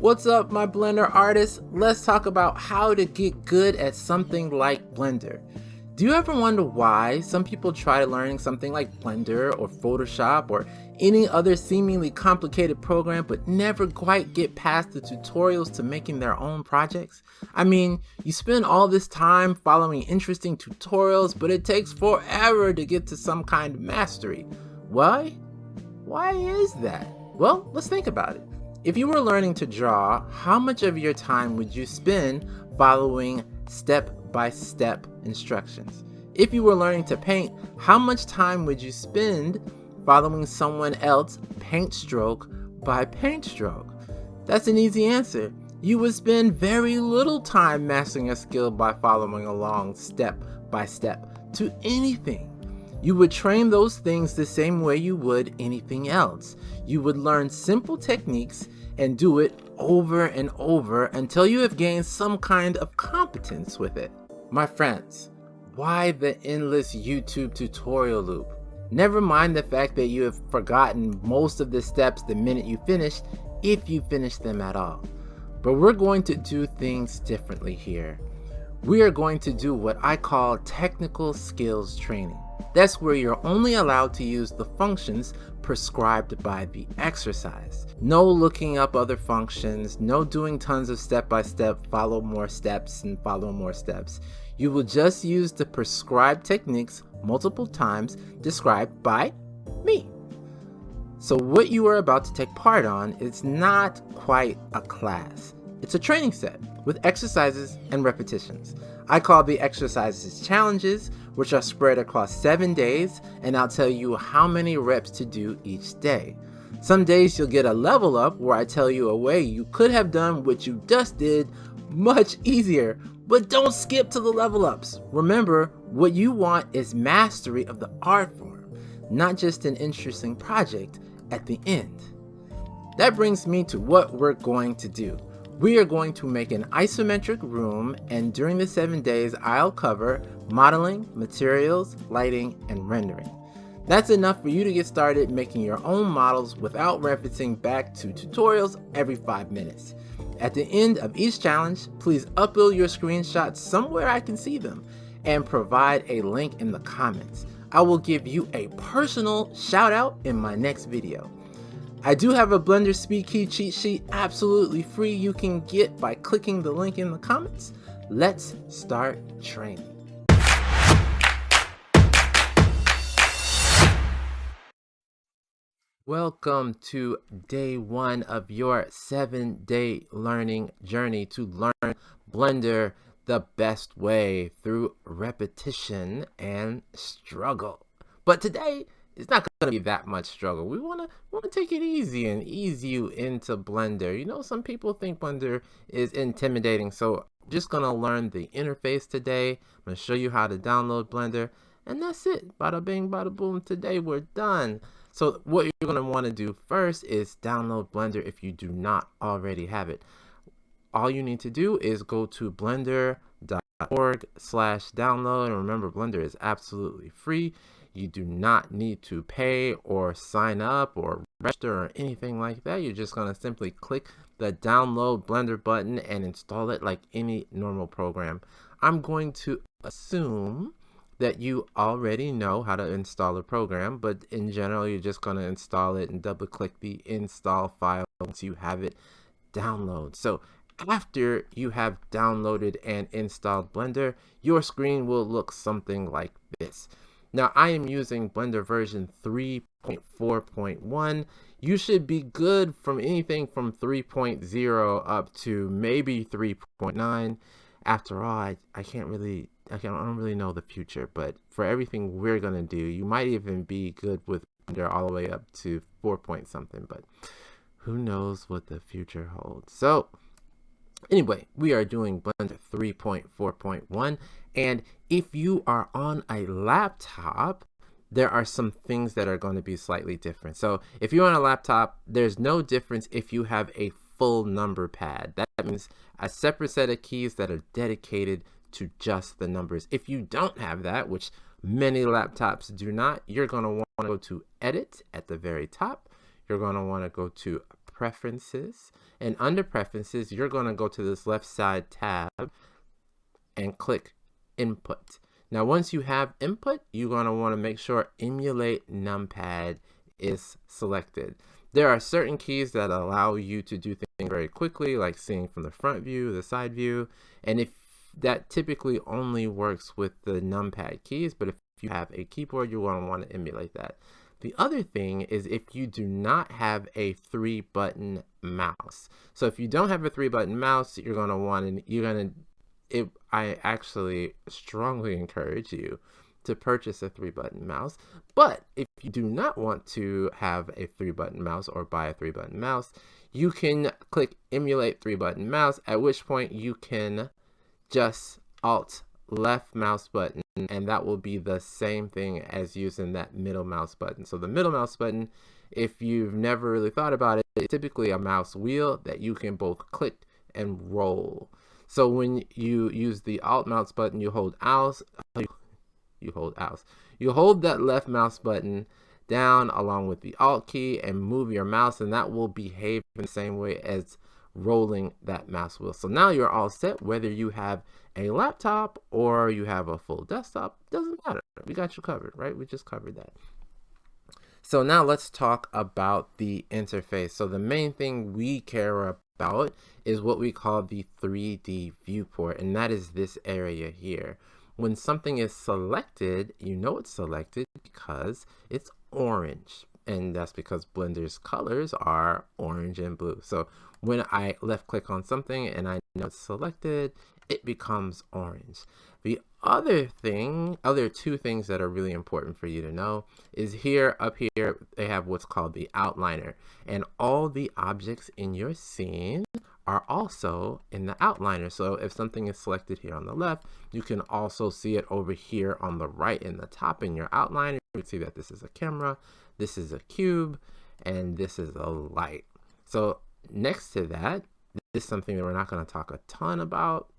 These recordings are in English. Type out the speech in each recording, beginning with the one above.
What's up, my Blender artists? Let's talk about how to get good at something like Blender. Do you ever wonder why some people try learning something like Blender or Photoshop or any other seemingly complicated program but never quite get past the tutorials to making their own projects? I mean, you spend all this time following interesting tutorials, but it takes forever to get to some kind of mastery. Why? Why is that? Well, let's think about it. If you were learning to draw, how much of your time would you spend following step-by-step instructions? If you were learning to paint, how much time would you spend following someone else paint stroke by paint stroke? That's an easy answer. You would spend very little time mastering a skill by following along step by step to anything. You would train those things the same way you would anything else. You would learn simple techniques and do it over and over until you have gained some kind of competence with it. My friends, why the endless YouTube tutorial loop? Never mind the fact that you have forgotten most of the steps the minute you finish, if you finish them at all. But we're going to do things differently here. We are going to do what I call technical skills training. That's where you're only allowed to use the functions prescribed by the exercise. No looking up other functions, no doing tons of step-by-step, follow more steps and follow more steps. You will just use the prescribed techniques multiple times described by me. So what you are about to take part on is not quite a class. It's a training set with exercises and repetitions. I call the exercises challenges, which are spread across 7 days, and I'll tell you how many reps to do each day. Some days you'll get a level up where I tell you a way you could have done what you just did much easier, but don't skip to the level ups. Remember, what you want is mastery of the art form, not just an interesting project at the end. That brings me to what we're going to do. We are going to make an isometric room, and during the 7 days I'll cover modeling, materials, lighting, and rendering. That's enough for you to get started making your own models without referencing back to tutorials every 5 minutes. At the end of each challenge, please upload your screenshots somewhere I can see them and provide a link in the comments. I will give you a personal shout out in my next video. I do have a Blender Speed Key cheat sheet absolutely free you can get by clicking the link in the comments. Let's start training. Welcome to day 1 of your 7-day learning journey to learn Blender the best way through repetition and struggle. But today, it's not going to be that much struggle. We want to take it easy and ease you into Blender. You know, some people think Blender is intimidating, so I'm just going to learn the interface today. I'm going to show you how to download Blender, and that's it. Bada bing, bada boom. Today we're done. So what you're going to want to do first is download Blender if you do not already have it. All you need to do is go to blender.org/download, and remember, Blender is absolutely free. You do not need to pay or sign up or register or anything like that. You're just going to simply click the download Blender button and install it like any normal program. I'm going to assume that you already know how to install a program, but in general, you're just going to install it and double click the install file once you have it download. So after you have downloaded and installed Blender, your screen will look something like this. Now, I am using Blender version 3.4.1. You should be good from anything from 3.0 up to maybe 3.9. After all, I don't really know the future, but for everything we're going to do, you might even be good with Blender all the way up to 4 point something, but who knows what the future holds. So anyway, we are doing Blender 3.4.1, and if you are on a laptop, there are some things that are going to be slightly different. So if you're on a laptop, there's no difference if you have a full number pad. That means a separate set of keys that are dedicated to just the numbers. If you don't have that, which many laptops do not, you're going to want to go to Edit at the very top. You're going to want to go to Preferences. And under Preferences, you're going to go to this left side tab and click Input. Now, once you have input, you're going to want to make sure Emulate Numpad is selected. There are certain keys that allow you to do things very quickly, like seeing from the front view, the side view, and if that typically only works with the numpad keys, but if you have a keyboard, you want to emulate that. The other thing is if you do not have a 3-button mouse. So if you don't have a 3-button mouse, you're going to want to, I actually strongly encourage you to purchase a 3-button mouse. But if you do not want to have a 3-button mouse or buy a 3-button mouse, you can click Emulate 3-button mouse, at which point you can just Alt left mouse button, and that will be the same thing as using that middle mouse button. So the middle mouse button, if you've never really thought about it, it's typically a mouse wheel that you can both click and roll. So when you use the Alt mouse button, you hold Alt, you hold that left mouse button down along with the Alt key and move your mouse, and that will behave in the same way as rolling that mouse wheel. So now you're all set. Whether you have a laptop or you have a full desktop, doesn't matter. We got you covered, right? We just covered that. So now let's talk about the interface. So the main thing we care about is what we call the 3D viewport, and that is this area here. When something is selected, you know it's selected because it's orange, and that's because Blender's colors are orange and blue. So when I left click on something and I know it's selected, it becomes orange. The other two things that are really important for you to know is up here, they have what's called the outliner, and all the objects in your scene are also in the outliner. So if something is selected here on the left, you can also see it over here on the right in the top in your outliner. You can see that this is a camera, this is a cube, and this is a light. So next to that, this is something that we're not going to talk a ton about,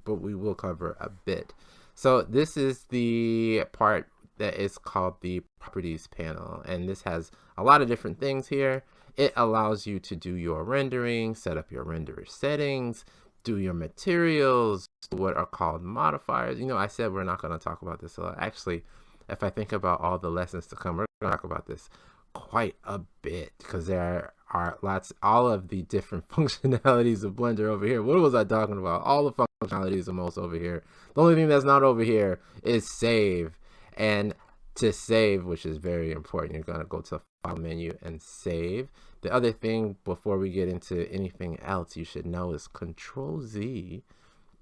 but we will cover a bit. So this is the part that is called the Properties panel, and this has a lot of different things here. It allows you to do your rendering, set up your renderer settings, do your materials, what are called modifiers. You know, I said we're not going to talk about this a lot. Actually, if I think about all the lessons to come, we're going to talk about this quite a bit because there are all of the different functionalities of Blender over here. What was I talking about? All the functionalities are most over here. The only thing that's not over here is save. And to save, which is very important, you're going to go to the file menu and save. The other thing before we get into anything else you should know is Control Z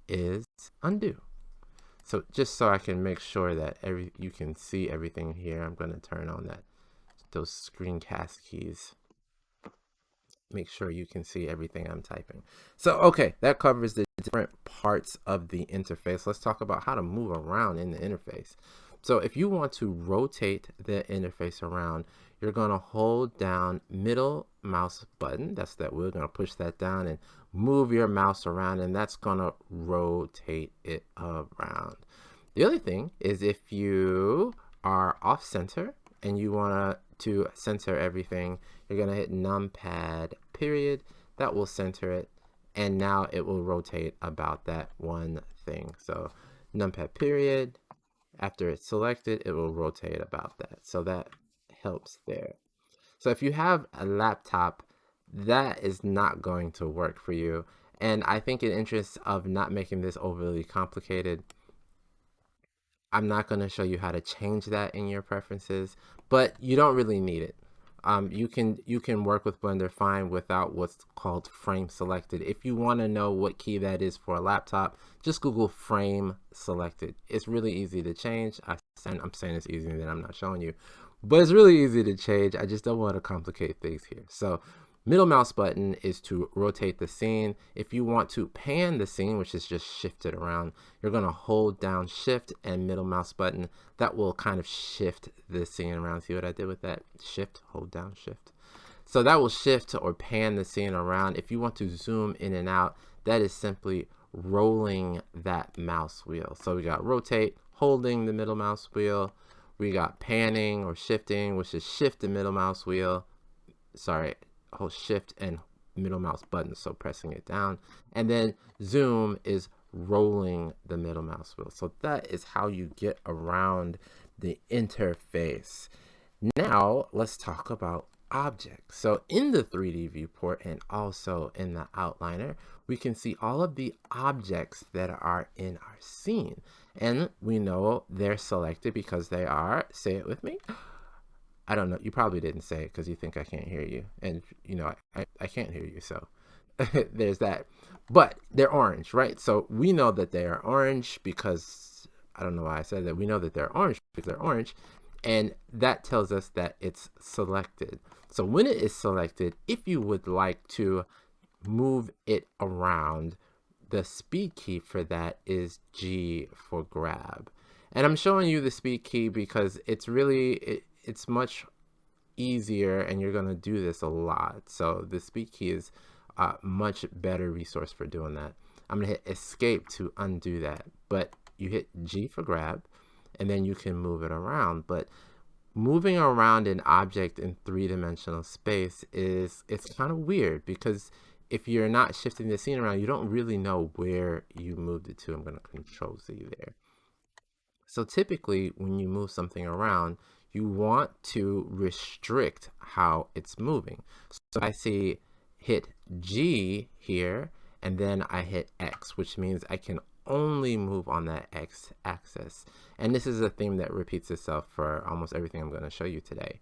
is undo. So just so I can make sure that you can see everything here, I'm going to turn on those screencast keys. Make sure you can see everything I'm typing. So, okay, that covers the different parts of the interface. Let's talk about how to move around in the interface. So if you want to rotate the interface around, you're going to hold down middle mouse button. That's that we're going to push that down and move your mouse around, and that's going to rotate it around. The other thing is if you are off center and you want to center everything, you're going to hit numpad period. That will center it, and now it will rotate about that one thing. So numpad period, after it's selected, it will rotate about that. So that helps there. So if you have a laptop, that is not going to work for you. And I think in interest of not making this overly complicated, I'm not going to show you how to change that in your preferences, but you don't really need it. You can work with Blender fine without what's called frame selected. If you want to know what key that is for a laptop, just Google frame selected. It's really easy to change. I'm saying it's easy and then I'm not showing you, but it's really easy to change. I just don't want to complicate things here. So middle mouse button is to rotate the scene. If you want to pan the scene, which is just shift it around, you're going to hold down shift and middle mouse button. That will kind of shift the scene around. See what I did with that? Shift, hold down, shift. So that will shift or pan the scene around. If you want to zoom in and out, that is simply rolling that mouse wheel. So we got rotate, holding the middle mouse wheel. We got panning or shifting, which is shift the middle mouse wheel. Sorry, hold shift and middle mouse button, so pressing it down. And then zoom is rolling the middle mouse wheel. So that is how you get around the interface. Now let's talk about objects. So in the 3D viewport and also in the outliner, we can see all of the objects that are in our scene. And we know they're selected because they are, say it with me. I don't know, you probably didn't say it because you think I can't hear you. And you know, I can't hear you, so there's that. But they're orange, right? So we know that they are orange because, I don't know why I said that. We know that they're orange because they're orange. And that tells us that it's selected. So when it is selected, if you would like to move it around, the speed key for that is G for grab. And I'm showing you the speed key because it's really, it's much easier and you're going to do this a lot. So the speed key is a much better resource for doing that. I'm going to hit escape to undo that, but you hit G for grab and then you can move it around. But moving around an object in three-dimensional space it's kind of weird because if you're not shifting the scene around, you don't really know where you moved it to. I'm going to control Z there. So typically when you move something around, you want to restrict how it's moving. So I see hit G here, and then I hit X, which means I can only move on that X axis. And this is a theme that repeats itself for almost everything I'm going to show you today.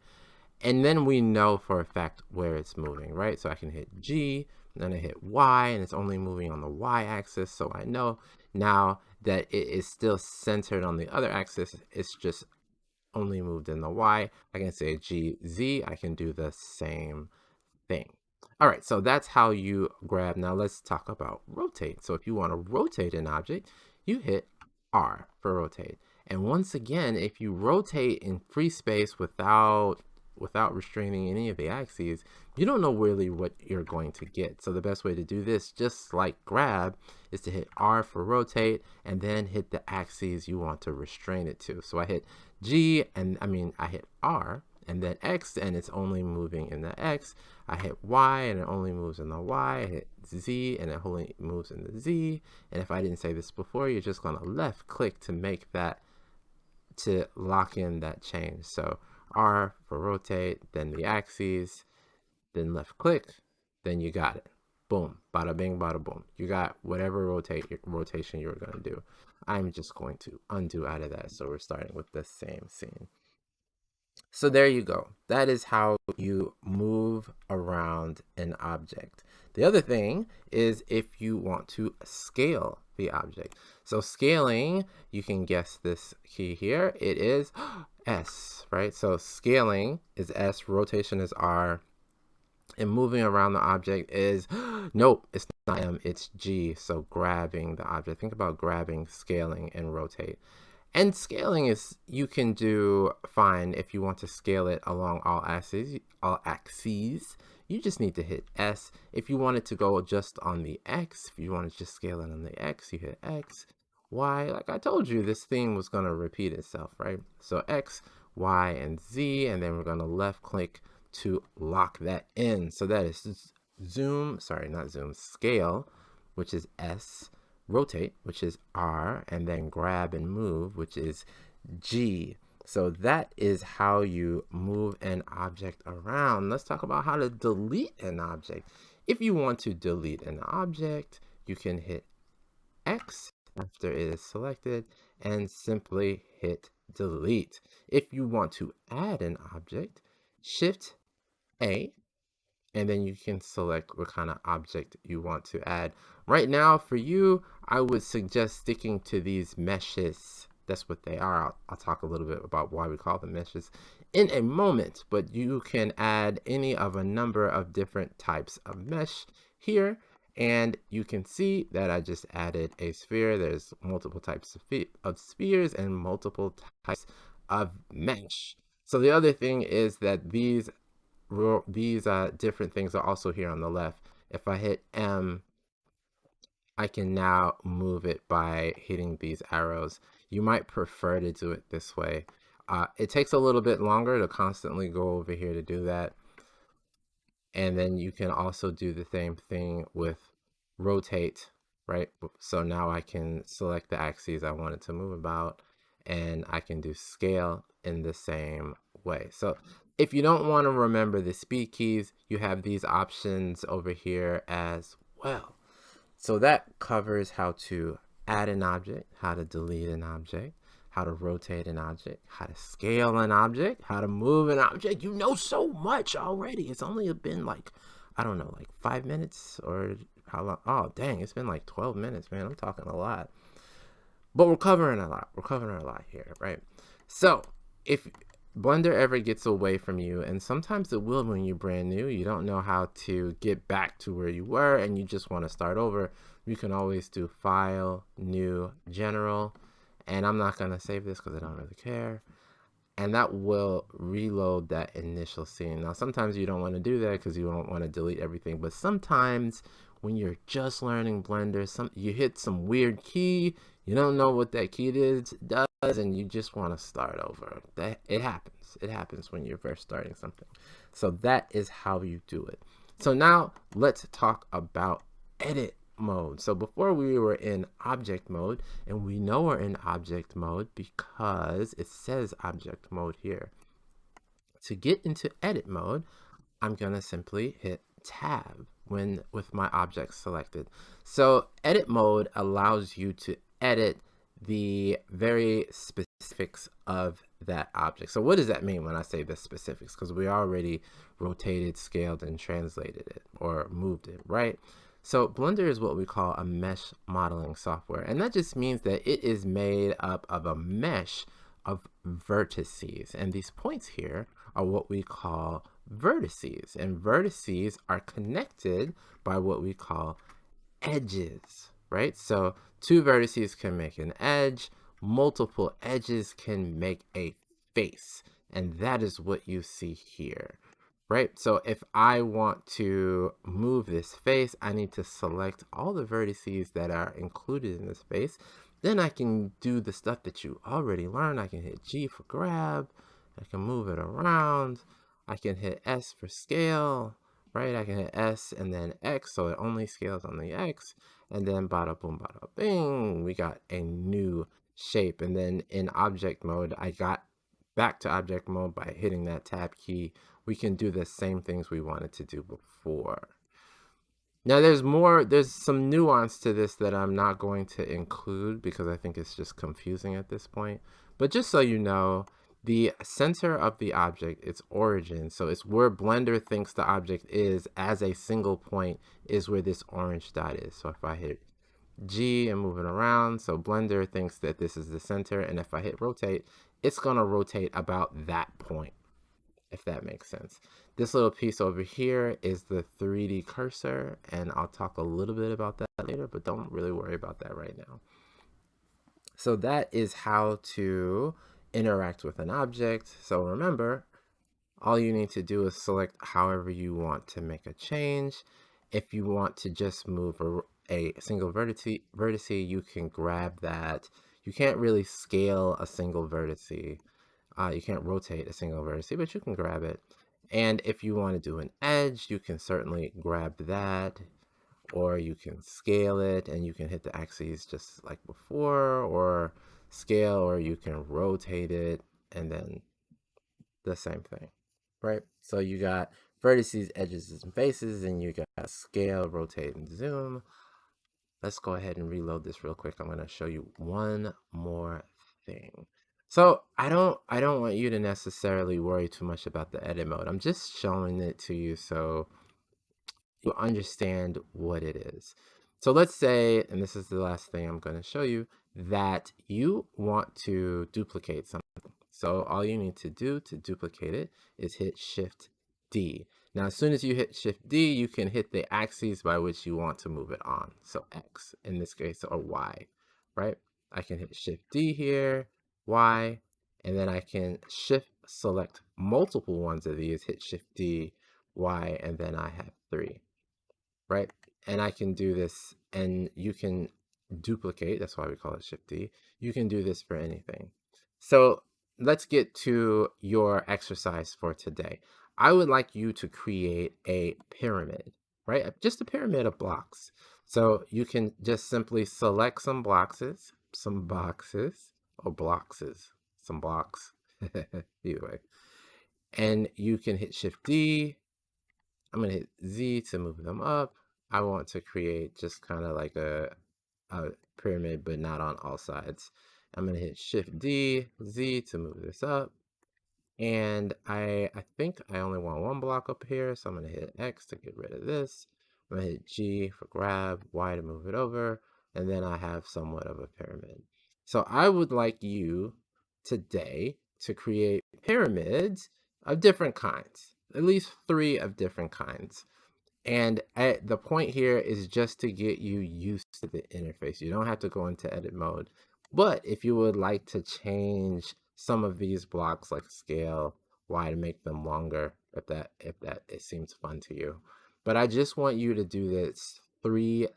And then we know for a fact where it's moving, right? So I can hit G, and then I hit Y, and it's only moving on the Y axis. So I know now that it is still centered on the other axis. It's just only moved in the Y. I can say G, Z. I can do the same thing. All right, so that's how you grab. Now let's talk about rotate. So if you want to rotate an object, you hit R for rotate. And once again, if you rotate in free space without restraining any of the axes, you don't know really what you're going to get. So the best way to do this, just like grab, is to hit R for rotate and then hit the axes you want to restrain it to. So I hit G and I hit R and then X and it's only moving in the X. I hit Y and it only moves in the Y. I hit Z and it only moves in the Z. And if I didn't say this before, you're just going to left click to make that, to lock in that change. So R for rotate, then the axes, then left click, then you got it. Boom, bada bing, bada boom. You got whatever rotation you were going to do. I'm just going to undo out of that. So we're starting with the same scene. So there you go. That is how you move around an object. The other thing is if you want to scale the object. So scaling, you can guess this key here. It is S, right? So scaling is S, rotation is R, and moving around the object is, nope, it's not M, it's G. So grabbing the object. Think about grabbing, scaling, and rotate. And scaling is, you can do fine if you want to scale it along all axes. You just need to hit S. If you want it to go just on the X, if you want to just scale it on the X, you hit X. Y, like I told you, this theme was going to repeat itself, right? So X, Y, and Z, and then we're going to left click to lock that in. So that is zoom, sorry, not zoom, scale, which is S, rotate, which is R, and then grab and move, which is G. So that is how you move an object around. Let's talk about how to delete an object. If you want to delete an object, you can hit X after it is selected and simply hit delete. If you want to add an object, Shift A, and then you can select what kind of object you want to add. Right now for you, I would suggest sticking to these meshes. That's what they are. I'll talk a little bit about why we call them meshes in a moment, but you can add any of a number of different types of mesh here. And you can see that I just added a sphere. There's multiple types of spheres and multiple types of mesh. So the other thing is that these different things are also here on the left. If I hit M, I can now move it by hitting these arrows. You might prefer to do it this way. It takes a little bit longer to constantly go over here to do that. And then you can also do the same thing with rotate, right? So now I can select the axes I wanted to move about, and I can do scale in the same way. So if you don't want to remember the speed keys, you have these options over here as well. So that covers how to add an object, how to delete an object, how to rotate an object, how to scale an object, how to move an object. You know so much already. It's only been like, I don't know, like 5 minutes or how long? Oh, dang, it's been like 12 minutes, man. I'm talking a lot. But we're covering a lot. We're covering a lot here, right? So if Blender ever gets away from you, and sometimes it will when you're brand new, you don't know how to get back to where you were and you just want to start over, you can always do File, New, General, and I'm not going to save this because I don't really care, and that will reload that initial scene. Now sometimes you don't want to do that because you don't want to delete everything, but sometimes when you're just learning Blender, you hit some weird key, you don't know what that key does, and you just want to start over. It happens when you're first starting something. So that is how you do it. So now let's talk about edit mode. So before we were in object mode, and we know we're in object mode because it says object mode here. To get into edit mode, I'm gonna simply hit tab with my object selected. So edit mode allows you to edit the very specifics of that object. So what does that mean when I say the specifics? Because we already rotated, scaled, and translated it or moved it, right? So Blender is what we call a mesh modeling software, and that just means that it is made up of a mesh of vertices, and these points here are what we call vertices, and vertices are connected by what we call edges, right? So two vertices can make an edge, multiple edges can make a face, and that is what you see here, right? So if I want to move this face, I need to select all the vertices that are included in this face. Then I can do the stuff that you already learned. I can hit G for grab, I can move it around, I can hit S for scale, right? I can hit S and then X, so it only scales on the X, and then bada boom, bada bing, we got a new shape. And then in object mode, I got back to object mode by hitting that tab key. We can do the same things we wanted to do before. Now there's some nuance to this that I'm not going to include because I think it's just confusing at this point. But just so you know, the center of the object, its origin, so it's where Blender thinks the object is as a single point, is where this orange dot is. So if I hit G and move it around, so Blender thinks that this is the center, and if I hit rotate, it's gonna rotate about that point, if that makes sense. This little piece over here is the 3D cursor, and I'll talk a little bit about that later, but don't really worry about that right now. So that is how to interact with an object. So remember, all you need to do is select however you want to make a change. If you want to just move a single vertex, you can grab that. You can't really scale a single vertex. You can't rotate a single vertex, but you can grab it. And if you want to do an edge, you can certainly grab that, or you can scale it and you can hit the axes just like before, or scale, or you can rotate it and then the same thing, right? So you got vertices, edges, and faces, and you got scale, rotate, and zoom. Let's go ahead and reload this real quick. I'm going to show you one more thing. So I don't want you to necessarily worry too much about the edit mode. I'm just showing it to you so you understand what it is. So let's say, and this is the last thing I'm going to show you, that you want to duplicate something. So all you need to do to duplicate it is hit Shift D. Now, as soon as you hit Shift D, you can hit the axes by which you want to move it on. So X in this case, or Y, right? I can hit Shift D here, Y, and then I can Shift select multiple ones of these, hit Shift D, Y, and then I have 3, right? And I can do this, and you can duplicate, that's why we call it Shift D. You can do this for anything. So let's get to your exercise for today. I would like you to create a pyramid, right? Just a pyramid of blocks. So you can just simply select some boxes, or bloxes, some blocks, either way. And you can hit Shift D. I'm gonna hit Z to move them up. I want to create just kind of like a pyramid, but not on all sides. I'm gonna hit Shift D, Z to move this up. And I think I only want one block up here, so I'm gonna hit X to get rid of this. I'm gonna hit G for grab, Y to move it over, and then I have somewhat of a pyramid. So I would like you today to create pyramids of different kinds, at least 3 of different kinds. And the point here is just to get you used to the interface. You don't have to go into edit mode. But if you would like to change some of these blocks like scale, Y to make them longer, if that it seems fun to you. But I just want you to do this 3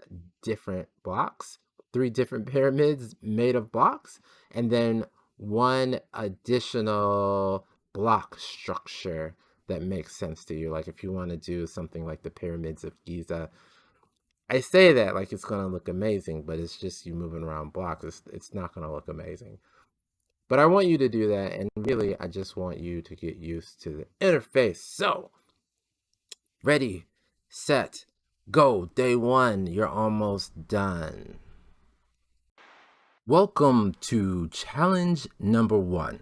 different blocks, 3 different pyramids made of blocks, and then 1 additional block structure that makes sense to you. Like if you want to do something like the pyramids of Giza, I say that like it's going to look amazing, but it's just you moving around blocks. It's not going to look amazing. But I want you to do that, and really I just want you to get used to the interface. So, ready, set, go. Day 1, you're almost done. Welcome to challenge number 1.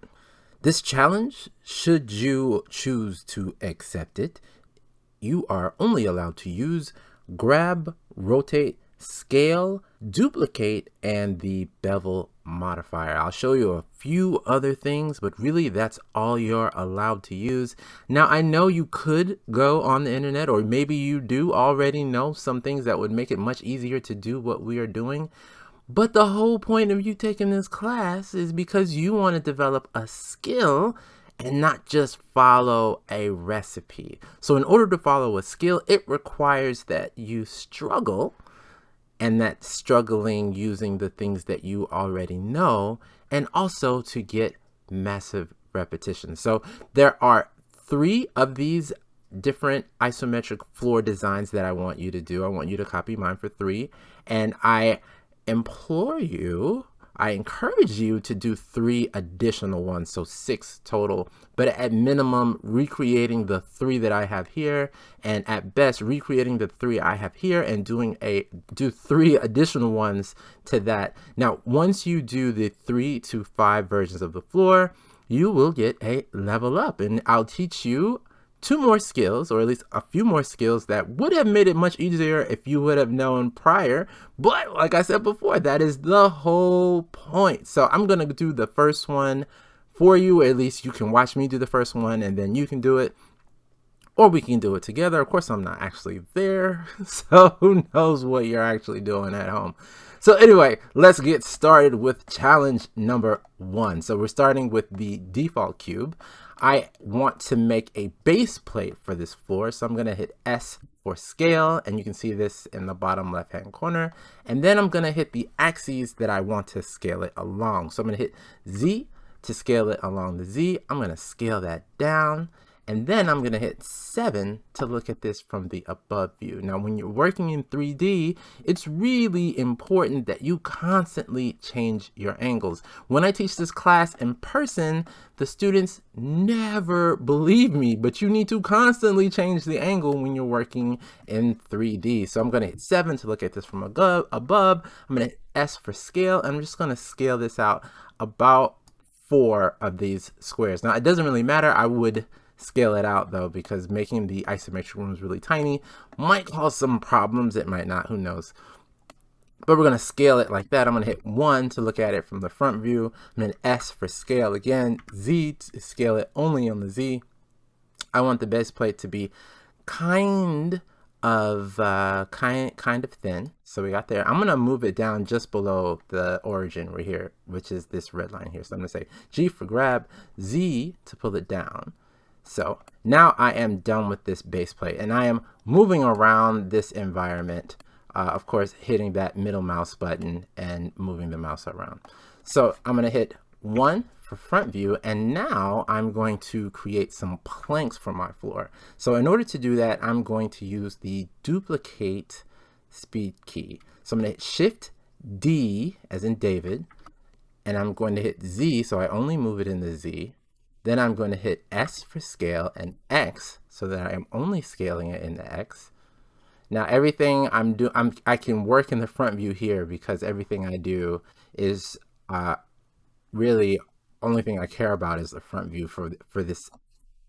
This challenge, should you choose to accept it, you are only allowed to use grab, rotate, scale, duplicate, and the bevel modifier. I'll show you a few other things, but really that's all you're allowed to use. Now, I know you could go on the internet, or maybe you do already know some things that would make it much easier to do what we are doing. But the whole point of you taking this class is because you want to develop a skill and not just follow a recipe. So in order to follow a skill, it requires that you struggle, and that struggling using the things that you already know, and also to get massive repetition. So there are 3 of these different isometric floor designs that I want you to do. I want you to copy mine for 3, and I encourage you to do 3 additional ones, so 6 total, but at minimum recreating the 3 that I have here, and at best recreating the 3 I have here, and do 3 additional ones to that. Now, once you do the 3 to 5 versions of the floor, you will get a level up, and I'll teach you 2 more skills, or at least a few more skills that would have made it much easier if you would have known prior. But like I said before, that is the whole point. So I'm going to do the first one for you, or at least you can watch me do the first one and then you can do it, or we can do it together. Of course, I'm not actually there, so who knows what you're actually doing at home. So anyway, let's get started with challenge number 1. So we're starting with the default cube. I want to make a base plate for this floor, so I'm going to hit S for scale, and you can see this in the bottom left hand corner. And then I'm going to hit the axes that I want to scale it along. So I'm going to hit Z to scale it along the Z. I'm going to scale that down, and then I'm going to hit 7 to look at this from the above view. Now, when you're working in 3D, it's really important that you constantly change your angles. When I teach this class in person, the students never believe me, but you need to constantly change the angle when you're working in 3D. So I'm going to hit 7 to look at this from above. I'm going to hit S for scale. I'm just going to scale this out about 4 of these squares. Now, it doesn't really matter. I would scale it out though, because making the isometric rooms really tiny might cause some problems. It might not, who knows. But we're going to scale it like that. I'm going to hit 1 to look at it from the front view, and then S for scale again, Z to scale it only on the Z. I want the base plate to be kind of thin. So we got there. I'm going to move it down just below the origin right here, which is this red line here. So I'm going to say G for grab, Z to pull it down. So now I am done with this base plate, and I am moving around this environment, of course, hitting that middle mouse button and moving the mouse around. So I'm going to hit 1 for front view, and now I'm going to create some planks for my floor. So in order to do that, I'm going to use the duplicate speed key. So I'm going to hit Shift D as in David, and I'm going to hit Z, so I only move it in the Z. Then I'm going to hit S for scale and X, so that I am only scaling it in the X. Now everything I can work in the front view here because everything I do is really only thing I care about is the front view for this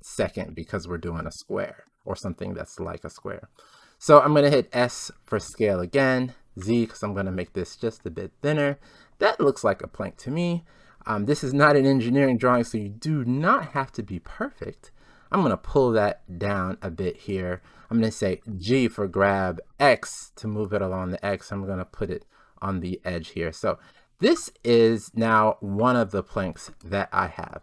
second, because we're doing a square or something that's like a square. So I'm going to hit S for scale again, Z because I'm going to make this just a bit thinner. That looks like a plank to me. This is not an engineering drawing, so you do not have to be perfect. I'm going to pull that down a bit here. I'm going to say G for grab, X to move it along the X. I'm going to put it on the edge here. So this is now one of the planks that I have.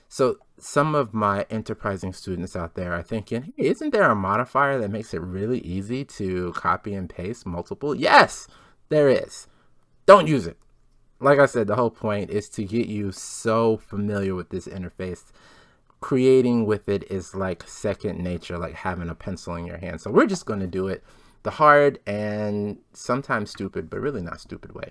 So some of my enterprising students out there are thinking, hey, isn't there a modifier that makes it really easy to copy and paste multiple? Yes, there is. Don't use it. Like I said, the whole point is to get you so familiar with this interface. Creating with it is like second nature, like having a pencil in your hand. So we're just going to do it the hard and sometimes stupid, but really not stupid way.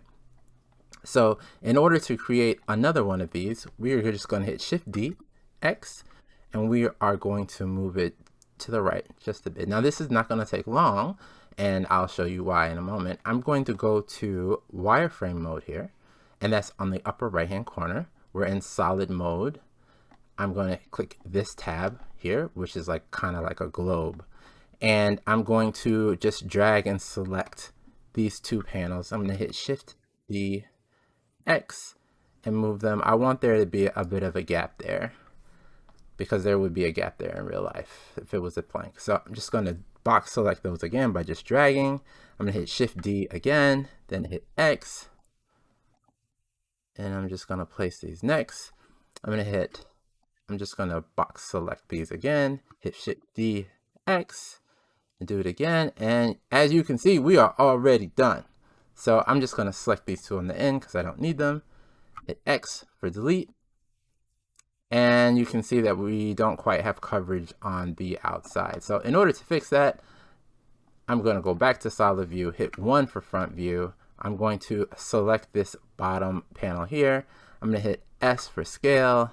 So in order to create another one of these, we are just going to hit Shift D, X, and we are going to move it to the right just a bit. Now this is not going to take long, and I'll show you why in a moment. I'm going to go to wireframe mode here, and that's on the upper right hand corner. We're in solid mode. I'm going to click this tab here, which is like kind of like a globe, and I'm going to just drag and select these two panels. I'm going to hit Shift D, X, and move them. I want there to be a bit of a gap there because there would be a gap there in real life if it was a plank. So I'm just going to box select those again by just dragging. I'm going to hit Shift D again, then hit X, and I'm just going to place these next. I'm just going to box select these again, hit Shift D, X, and do it again. And as you can see, we are already done. So I'm just going to select these two on the end because I don't need them. Hit X for delete. And you can see that we don't quite have coverage on the outside. So in order to fix that, I'm going to go back to solid view, hit 1 for front view. I'm going to select this bottom panel here. I'm going to hit S for scale,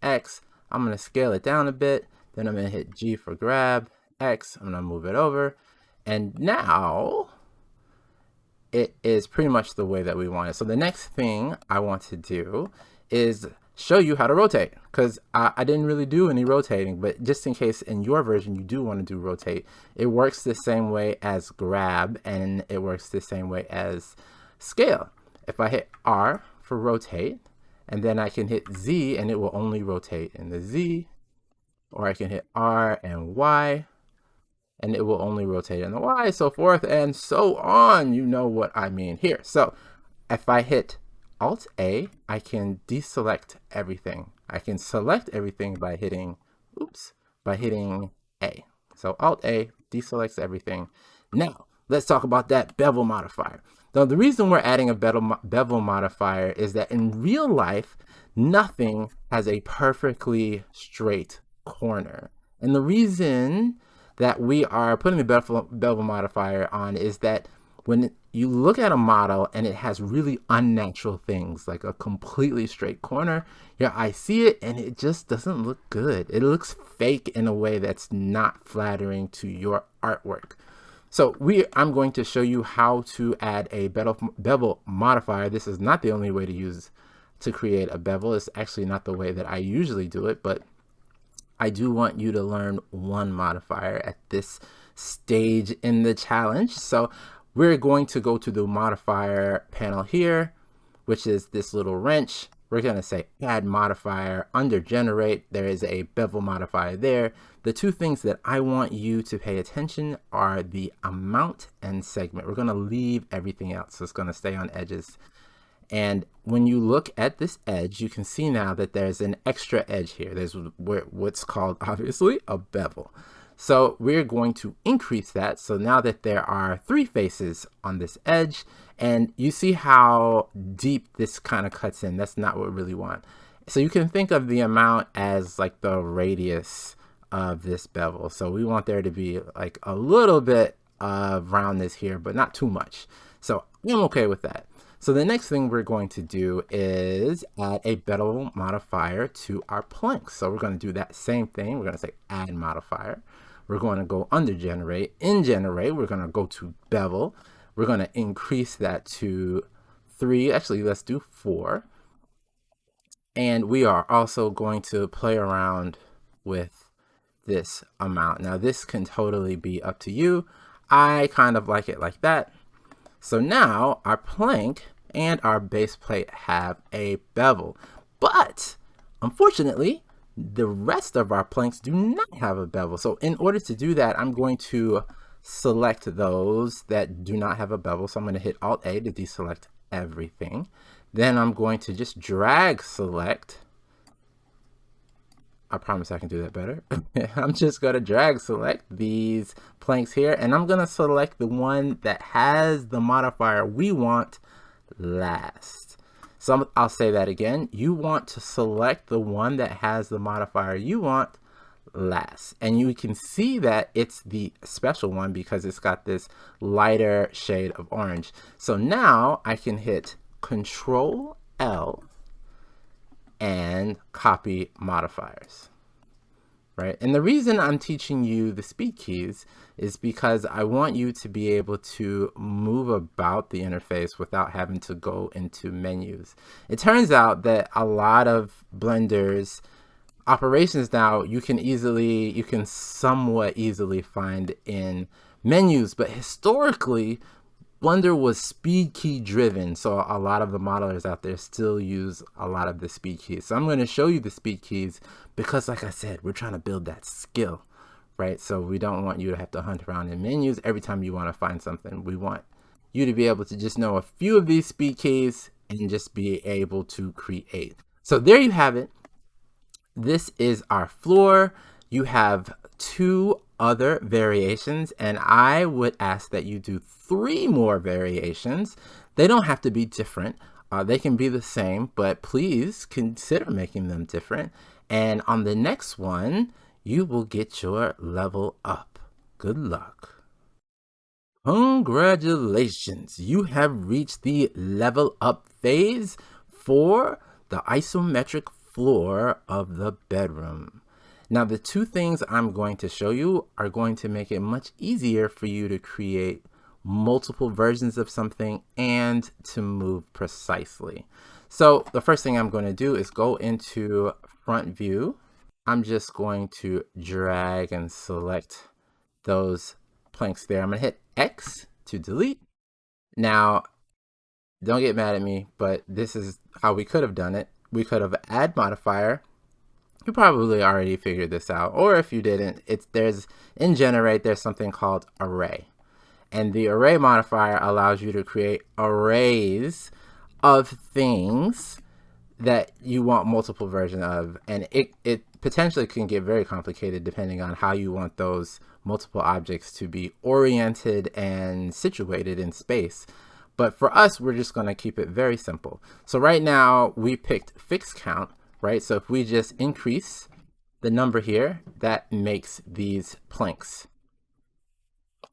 X. I'm going to scale it down a bit. Then I'm going to hit G for grab, X. I'm going to move it over. And now it is pretty much the way that we want it. So the next thing I want to do is show you how to rotate, because I didn't really do any rotating, but just in case in your version you do want to do rotate, it works the same way as grab and it works the same way as scale. If I hit R for rotate, and then I can hit Z and it will only rotate in the Z, or I can hit R and Y and it will only rotate in the Y, so forth and so on. You know what I mean here. So if I hit Alt A, I can deselect everything. I can select everything by hitting, A. So Alt A deselects everything. Now, let's talk about that bevel modifier. Now, the reason we're adding a bevel modifier is that in real life, nothing has a perfectly straight corner. And the reason that we are putting the bevel modifier on is that when you look at a model and it has really unnatural things like a completely straight corner, your eye see it and it just doesn't look good. It looks fake in a way that's not flattering to your artwork. So I'm going to show you how to add a bevel modifier. This is not the only way to create a bevel. It's actually not the way that I usually do it, but I do want you to learn one modifier at this stage in the challenge. So we're going to go to the modifier panel here, which is this little wrench. We're going to say add modifier. Under generate, there is a bevel modifier there. The two things that I want you to pay attention are the amount and segment. We're going to leave everything else, so it's going to stay on edges. And when you look at this edge, you can see now that there's an extra edge here. There's what's called, obviously, a bevel. So we're going to increase that. So now that there are 3 faces on this edge, and you see how deep this kind of cuts in, that's not what we really want. So you can think of the amount as like the radius of this bevel. So we want there to be like a little bit of roundness here, but not too much. So I'm okay with that. So the next thing we're going to do is add a bevel modifier to our planks. So we're going to do that same thing. We're going to say add modifier. We're going to go under generate. In generate, we're going to go to bevel. We're going to increase that to 3. Actually, let's do 4. And we are also going to play around with this amount. Now this can totally be up to you. I kind of like it like that. So now our plank and our base plate have a bevel, but unfortunately the rest of our planks do not have a bevel. So in order to do that, I'm going to select those that do not have a bevel. So I'm going to hit Alt A to deselect everything. Then I'm going to just drag select. I promise I can do that better. I'm just going to drag select these planks here, and I'm going to select the one that has the modifier we want last. So I'll say that again. You want to select the one that has the modifier you want last. And you can see that it's the special one because it's got this lighter shade of orange. So now I can hit Control L and copy modifiers, right? And the reason I'm teaching you the speed keys is because I want you to be able to move about the interface without having to go into menus. It turns out that a lot of Blender's operations now you can somewhat easily find in menus, but historically Blender was speed key driven, so a lot of the modelers out there still use a lot of the speed keys. So I'm going to show you the speed keys because, like I said, we're trying to build that skill, right? So we don't want you to have to hunt around in menus every time you want to find something. We want you to be able to just know a few of these speed keys and just be able to create. So there you have it. This is our floor. You have 2 other variations, and I would ask that you do 3 more variations. They don't have to be different. They can be the same, but please consider making them different. And on the next one, you will get your level up. Good luck. Congratulations, you have reached the level up phase for the isometric floor of the bedroom. Now the 2 things I'm going to show you are going to make it much easier for you to create multiple versions of something and to move precisely. So the first thing I'm going to do is go into front view. I'm just going to drag and select those planks there. I'm going to hit X to delete. Now don't get mad at me, but this is how we could have done it. We could have add modifier. You probably already figured this out, or if you didn't, in generate there's something called array, and the array modifier allows you to create arrays of things that you want multiple versions of, and it potentially can get very complicated depending on how you want those multiple objects to be oriented and situated in space. But for us, we're just going to keep it very simple. So right now we picked fixed count, right? So if we just increase the number here, that makes these planks.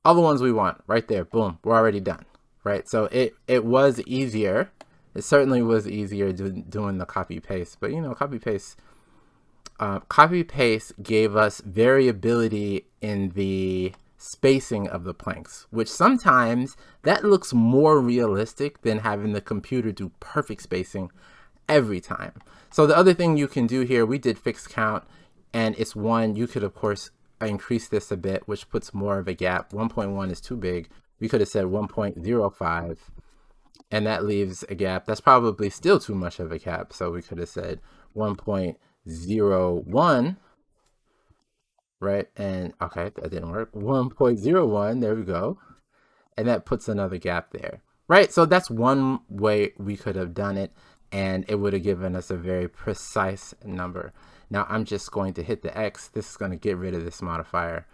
All the ones we want right there, boom, we're already done, right? So it was easier. It certainly was easier doing the copy paste, but you know, copy paste gave us variability in the spacing of the planks, which sometimes that looks more realistic than having the computer do perfect spacing every time. So the other thing you can do here, we did fixed count and it's 1. You could of course increase this a bit, which puts more of a gap. 1.1 is too big. We could have said 1.05 and that leaves a gap. That's probably still too much of a gap. So we could have said 1.01, right? And okay, that didn't work. 1.01, there we go. And that puts another gap there, right? So that's one way we could have done it, and it would have given us a very precise number. Now I'm just going to hit the X. This is going to get rid of this modifier.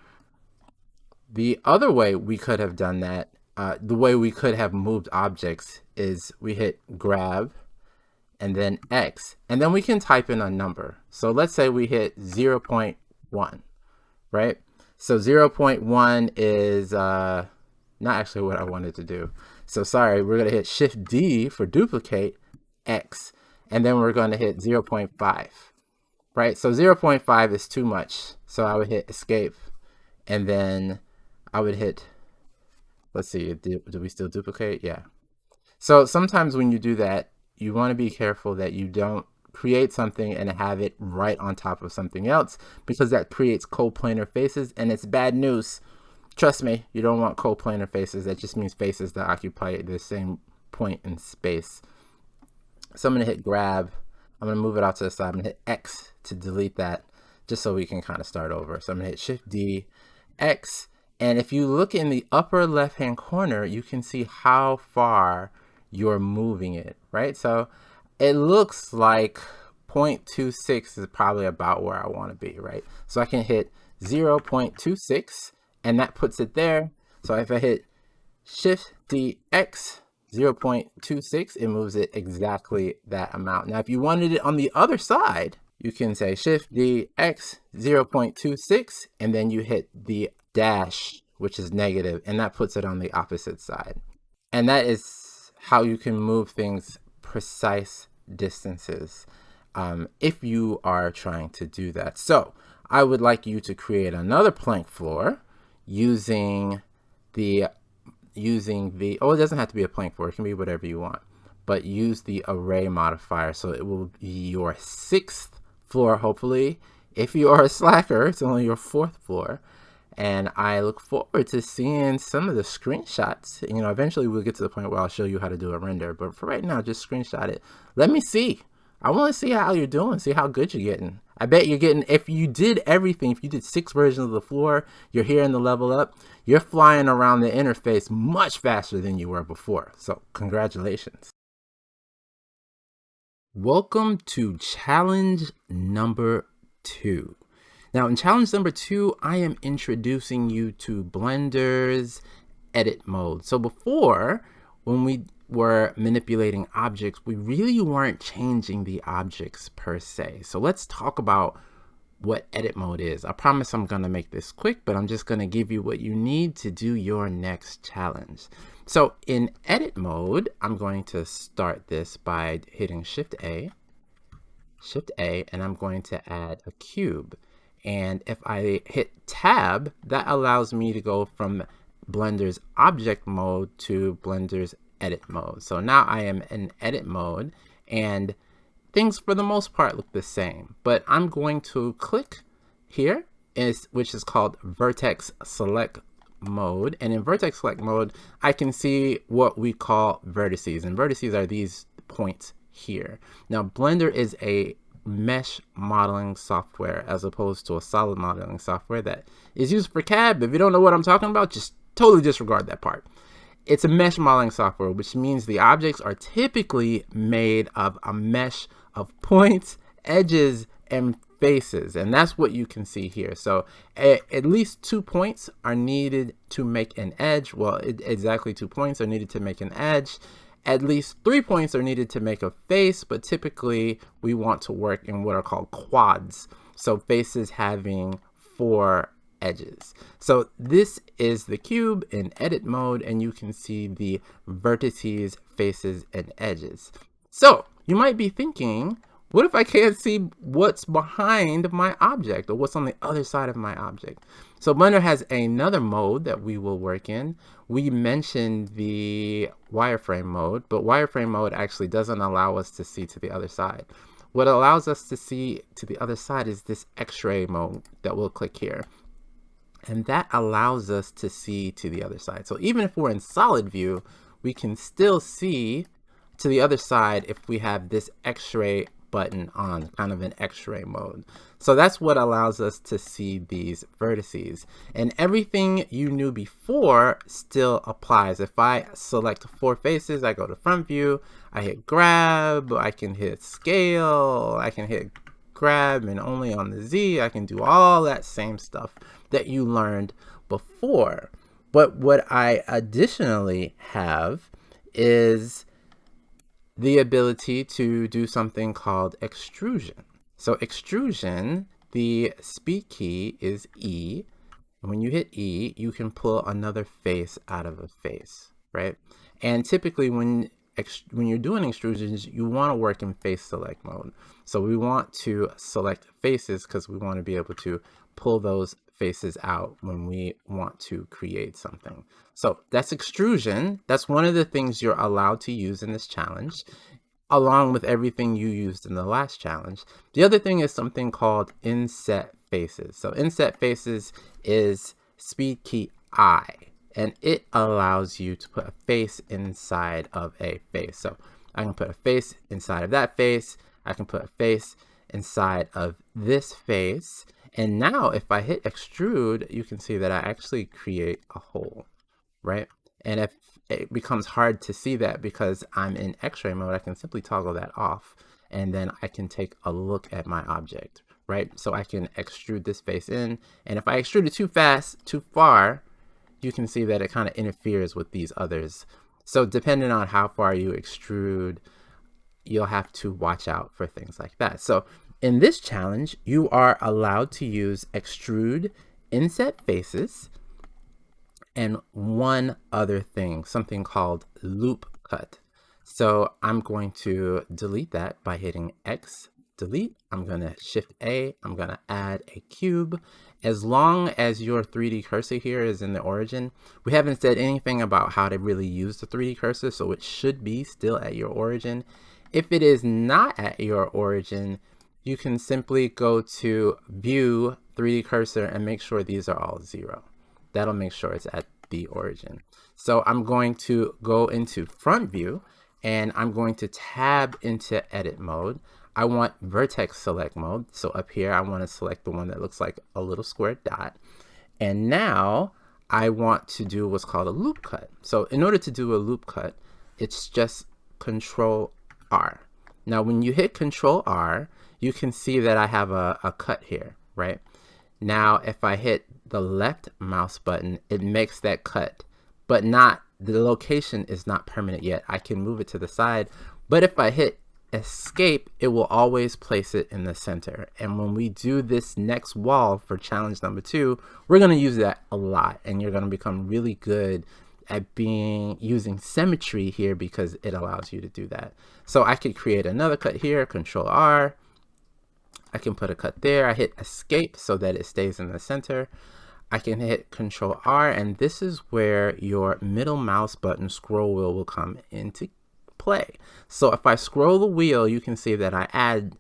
The other way we could have done that, the way we could have moved objects, is we hit grab and then X. And then we can type in a number. So let's say we hit 0.1, right? So 0.1 is not actually what I wanted to do. So sorry, we're going to hit Shift D for duplicate X, and then we're going to hit 0.5, right? So 0.5 is too much. So I would hit Escape, and then I would hit, let's see, do we still duplicate? Yeah. So sometimes when you do that, you want to be careful that you don't create something and have it right on top of something else, because that creates coplanar faces, and it's bad news. Trust me, you don't want coplanar faces. That just means faces that occupy the same point in space. So I'm going to hit grab. I'm going to move it out to the side. I'm going to hit X to delete that, just so we can kind of start over. So I'm going to hit Shift D, X. And if you look in the upper left-hand corner, you can see how far you're moving it, right? So it looks like 0.26 is probably about where I want to be, right? So I can hit 0.26, and that puts it there. So if I hit Shift D, X, 0.26, it moves it exactly that amount. Now, if you wanted it on the other side, you can say Shift D, X, 0.26, and then you hit the dash, which is negative, and that puts it on the opposite side. And that is how you can move things precise distances if you are trying to do that. So I would like you to create another plank floor using the, oh, it doesn't have to be a plank floor, it can be whatever you want, but use the array modifier. So it will be your 6th floor, hopefully. If you are a slacker, it's only your 4th floor. And I look forward to seeing some of the screenshots. You know, eventually we'll get to the point where I'll show you how to do a render, but for right now, just screenshot it. Let me see. I want to see how you're doing, see how good you're getting. I bet you're getting, if you did everything, if you did 6 versions of the floor, you're here in the level up, you're flying around the interface much faster than you were before. So congratulations. Welcome to challenge number 2. Now in challenge number 2, I am introducing you to Blender's edit mode. So before, when we were manipulating objects, we really weren't changing the objects per se. So let's talk about what edit mode is. I promise I'm gonna make this quick, but I'm just gonna give you what you need to do your next challenge. So in edit mode, I'm going to start this by hitting Shift A, and I'm going to add a cube. And if I hit tab, that allows me to go from Blender's object mode to Blender's edit mode. So now I am in edit mode, and things for the most part look the same, but I'm going to click here, which is called vertex select mode. And in vertex select mode, I can see what we call vertices, and vertices are these points here. Now Blender is a mesh modeling software as opposed to a solid modeling software that is used for CAD. If you don't know what I'm talking about, just totally disregard that part. It's a mesh modeling software, which means the objects are typically made of a mesh of points, edges, and faces, and that's what you can see here. So at least 2 points are needed to make an edge. Well, exactly 2 points are needed to make an edge. At least 3 points are needed to make a face, but typically we want to work in what are called quads. So faces having 4 edges. So this is the cube in edit mode, and you can see the vertices, faces, and edges. So you might be thinking, what if I can't see what's behind my object or what's on the other side of my object? So Blender has another mode that we will work in. We mentioned the wireframe mode, but wireframe mode actually doesn't allow us to see to the other side. What allows us to see to the other side is this X-ray mode that we'll click here. And that allows us to see to the other side. So even if we're in solid view, we can still see to the other side if we have this X-ray button on, kind of in X-ray mode. So that's what allows us to see these vertices. And everything you knew before still applies. If I select 4 faces, I go to front view, I hit grab, I can hit scale, I can hit grab and only on the Z, I can do all that same stuff that you learned before. But what I additionally have is the ability to do something called extrusion. So extrusion, the speed key is E. And when you hit E, you can pull another face out of a face, right? And typically when you're doing extrusions, you want to work in face select mode. So we want to select faces because we want to be able to pull those faces out when we want to create something. So that's extrusion. That's one of the things you're allowed to use in this challenge, along with everything you used in the last challenge. The other thing is something called inset faces. So inset faces is speed key I, and it allows you to put a face inside of a face. So I can put a face inside of that face. I can put a face inside of this face. And now if I hit extrude, you can see that I actually create a hole, right? And if it becomes hard to see that because I'm in X-ray mode, I can simply toggle that off, and then I can take a look at my object, right? So I can extrude this face in, and if I extrude it too fast, too far, you can see that it kind of interferes with these others. So depending on how far you extrude, you'll have to watch out for things like that. So in this challenge, you are allowed to use extrude, inset faces, and one other thing, something called loop cut. So I'm going to delete that by hitting X, delete. I'm going to shift A. I'm going to add a cube. As long as your 3D cursor here is in the origin, we haven't said anything about how to really use the 3D cursor, so it should be still at your origin. If it is not at your origin, you can simply go to view 3D cursor and make sure these are all 0. That'll make sure it's at the origin. So I'm going to go into front view, and I'm going to tab into edit mode. I want vertex select mode. So up here, I want to select the one that looks like a little square dot. And now I want to do what's called a loop cut. So in order to do a loop cut, it's just Control R. Now, when you hit Control R, you can see that I have a cut here, right? Now, if I hit the left mouse button, it makes that cut, but the location is not permanent yet. I can move it to the side, but if I hit escape, it will always place it in the center. And when we do this next wall for challenge number 2, we're going to use that a lot, and you're going to become really good at using symmetry here because it allows you to do that. So I could create another cut here, Control R. I can put a cut there. I hit escape so that it stays in the center. I can hit Control R, and this is where your middle mouse button scroll wheel will come into play. So if I scroll the wheel, you can see that I add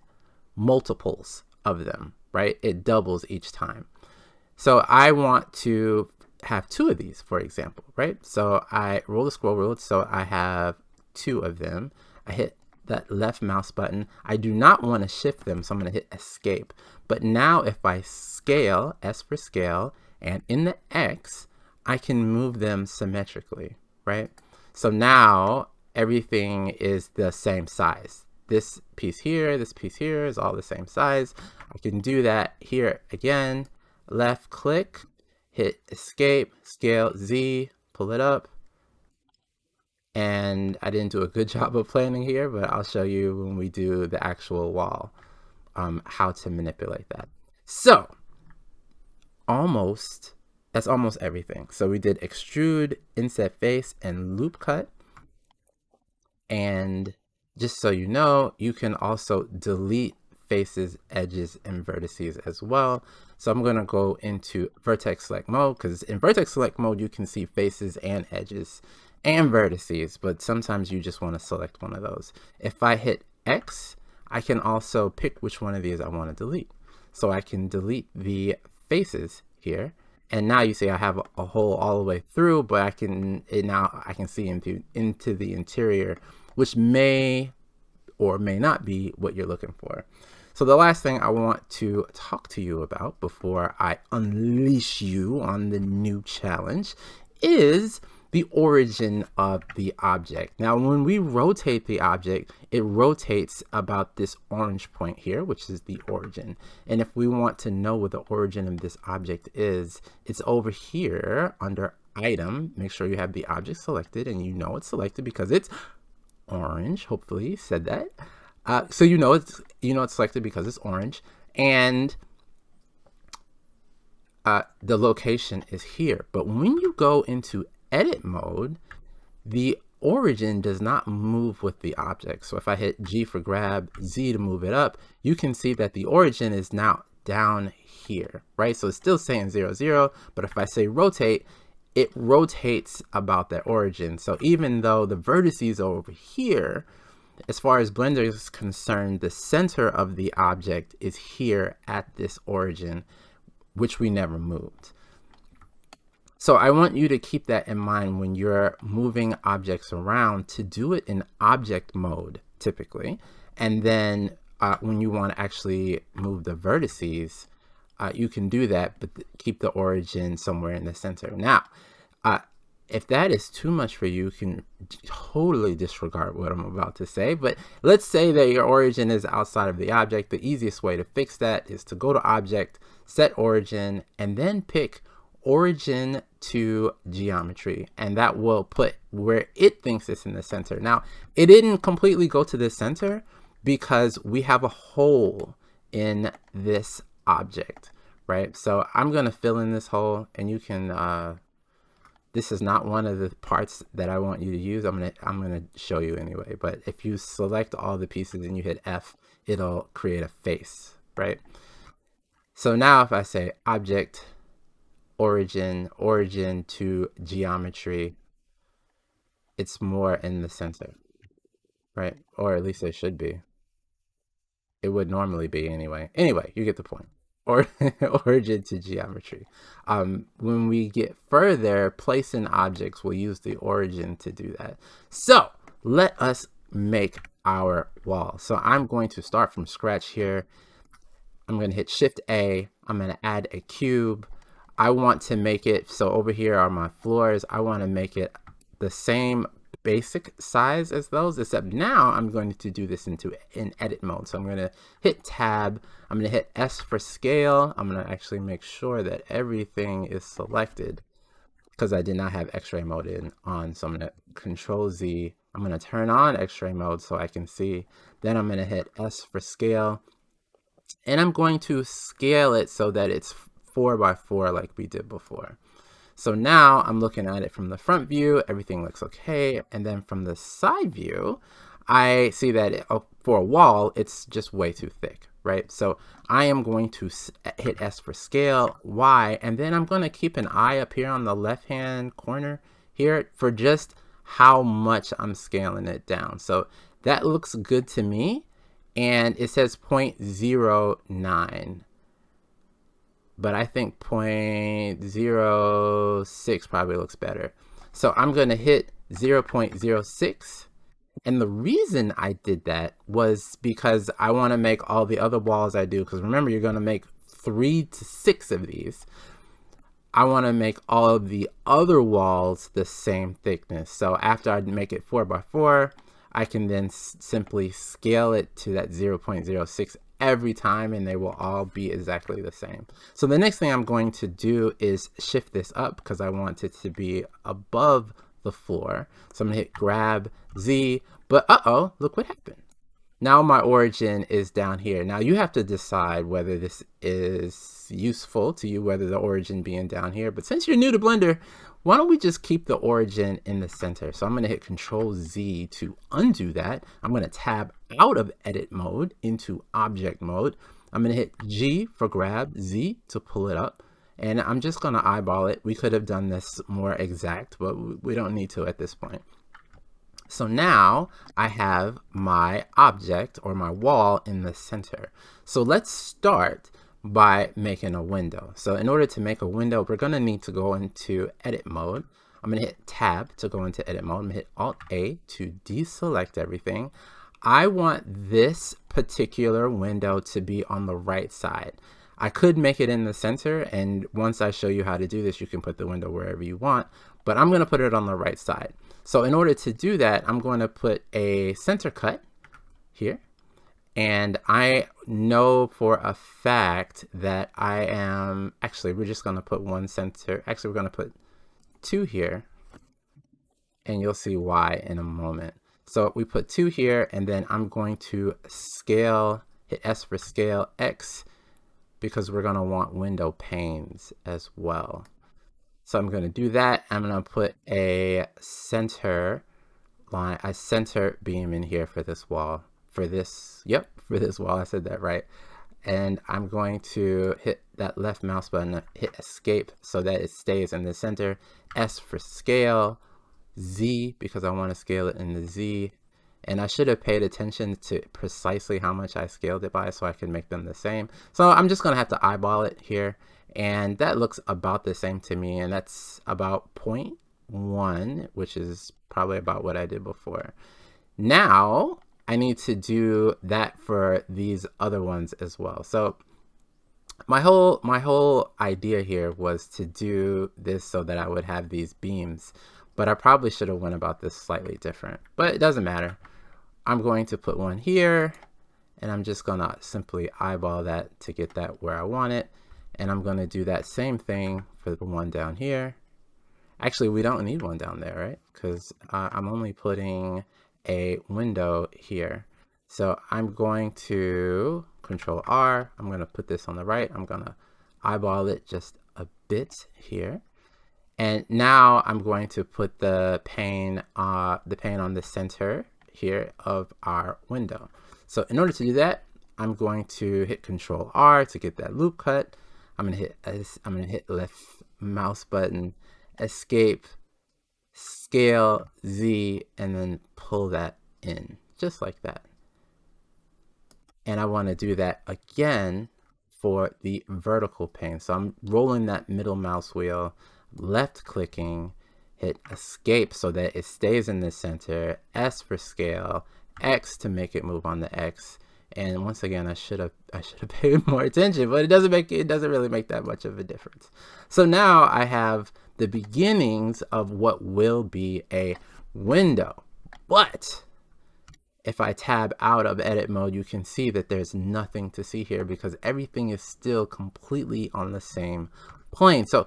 multiples of them, right? It doubles each time. So I want to have 2 of these, for example, right? So I roll the scroll wheel, so I have 2 of them. I hit that left mouse button. I do not want to shift them, so I'm going to hit escape. But now if I scale, S for scale, and in the X, I can move them symmetrically, right? So now everything is the same size. This piece here is all the same size. I can do that here again. Left click, hit escape, scale Z, pull it up. And I didn't do a good job of planning here, but I'll show you when we do the actual wall how to manipulate that. So that's almost everything. So we did extrude, inset face, and loop cut. And just so you know, you can also delete faces, edges, and vertices as well. So I'm going to go into vertex select mode, because in vertex select mode, you can see faces and edges and vertices, but sometimes you just want to select one of those. If I hit X, I can also pick which one of these I want to delete. So I can delete the faces here, and now you see I have a hole all the way through, but now I can see into the interior, which may or may not be what you're looking for. So the last thing I want to talk to you about before I unleash you on the new challenge is the origin of the object. Now, when we rotate the object, it rotates about this orange point here, which is the origin. And if we want to know what the origin of this object is, it's over here under item. Make sure you have the object selected, and you know it's selected because it's orange. Hopefully you said that. So it's selected because it's orange, and the location is here. But when you go into edit mode, the origin does not move with the object. So if I hit G for grab, Z to move it up, you can see that the origin is now down here, right? So it's still saying 0, 0, but if I say rotate, it rotates about that origin. So even though the vertices are over here, as far as Blender is concerned, the center of the object is here at this origin, which we never moved. So I want you to keep that in mind when you're moving objects around, to do it in object mode typically. And then when you want to actually move the vertices, you can do that, but keep the origin somewhere in the center. Now, if that is too much for you, you can totally disregard what I'm about to say. But let's say that your origin is outside of the object. The easiest way to fix that is to go to Object, Set Origin, and then pick Origin to Geometry, and that will put where it thinks it's in the center. Now, it didn't completely go to the center because we have a hole in this object, right? So I'm going to fill in this hole, and you can this is not one of the parts that I want you to use. I'm gonna show you anyway. But if you select all the pieces and you hit F, it'll create a face, right? So now if I say Object, Origin to Geometry, it's more in the center, right? Or at least it should be. It would normally be anyway. Anyway, you get the point. Or origin to geometry. When we get further, placing objects, we'll use the origin to do that. So let us make our wall. So I'm going to start from scratch here. I'm going to hit Shift A. I'm going to add a cube. I want to make it, so over here are my floors. I want to make it the same basic size as those, except now I'm going to do this in edit mode. So I'm going to hit Tab. I'm going to hit S for scale. I'm going to actually make sure that everything is selected because I did not have X-ray mode on. So I'm going to Control Z. I'm going to turn on X-ray mode so I can see. Then I'm going to hit S for scale, and I'm going to scale it so that it's 4 by 4 like we did before. So now I'm looking at it from the front view, everything looks okay. And then from the side view, I see that for a wall, it's just way too thick, right? So I am going to hit S for scale, Y, and then I'm going to keep an eye up here on the left-hand corner here for just how much I'm scaling it down. So that looks good to me. And it says 0.09. But I think 0.06 probably looks better. So I'm going to hit 0.06. And the reason I did that was because I want to make all the other walls I do, because remember, you're going to make 3 to 6 of these. I want to make all of the other walls the same thickness. So after I make it 4 by 4, I can then simply scale it to that 0.06 every time, and they will all be exactly the same. So the next thing I'm going to do is shift this up because I want it to be above the floor. So I'm gonna hit grab Z, but look what happened. Now my origin is down here. Now you have to decide whether this is useful to you, whether the origin being down here, but since you're new to Blender, why don't we just keep the origin in the center? So I'm going to hit Control Z to undo that. I'm going to tab out of edit mode into object mode. I'm going to hit G for grab, Z to pull it up, and I'm just going to eyeball it. We could have done this more exact, but we don't need to at this point. So now I have my object or my wall in the center. So let's start by making a window. So in order to make a window, we're going to need to go into edit mode. I'm going to hit Tab to go into edit mode. I'm going to hit Alt A to deselect everything. I want this particular window to be on the right side. I could make it in the center, and once I show you how to do this, you can put the window wherever you want, but I'm going to put it on the right side. So in order to do that, I'm going to put a center cut here. And I know for a fact that we're just going to put one center. Actually, we're going to put 2 here. And you'll see why in a moment. So we put 2 here, and then I'm going to scale, hit S for scale, X, because we're going to want window panes as well. So I'm going to do that. I'm going to put a center line, a center beam in here for this wall. For this wall, I said that right. And I'm going to hit that left mouse button, hit escape so that it stays in the center. S for scale, Z because I want to scale it in the Z. And I should have paid attention to precisely how much I scaled it by so I can make them the same. So I'm just going to have to eyeball it here. And that looks about the same to me. And that's about 0.1, which is probably about what I did before. Now I need to do that for these other ones as well. So my whole idea here was to do this so that I would have these beams, but I probably should have went about this slightly different, but it doesn't matter. I'm going to put one here, and I'm just gonna simply eyeball that to get that where I want it. And I'm gonna do that same thing for the one down here. Actually, we don't need one down there, right? Because I'm only putting a window here. So I'm going to Control R. I'm going to put this on the right. I'm going to eyeball it just a bit here. And now I'm going to put the pane on the center here of our window. So in order to do that, I'm going to hit Control R to get that loop cut. I'm going to hit left mouse button, escape, scale, Z, and then pull that in just like that. And I want to do that again for the vertical pane. So I'm rolling that middle mouse wheel, left clicking, hit escape so that it stays in the center, S for scale, X to make it move on the X. And once again, I should have paid more attention, but it doesn't really make that much of a difference. So now I have the beginnings of what will be a window. But if I tab out of edit mode, you can see that there's nothing to see here because everything is still completely on the same plane. So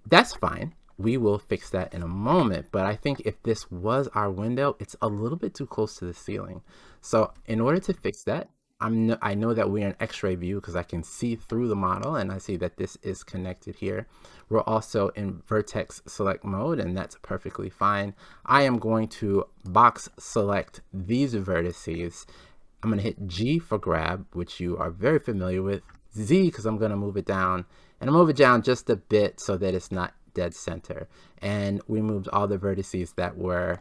that's fine. We will fix that in a moment. But I think if this was our window, it's a little bit too close to the ceiling. So in order to fix that, I know that we're in X-ray view because I can see through the model and I see that this is connected here. We're also in vertex select mode, and that's perfectly fine. I am going to box select these vertices. I'm going to hit G for grab, which you are very familiar with, Z because I'm going to move it down, and I move it down just a bit so that it's not dead center. And we moved all the vertices that were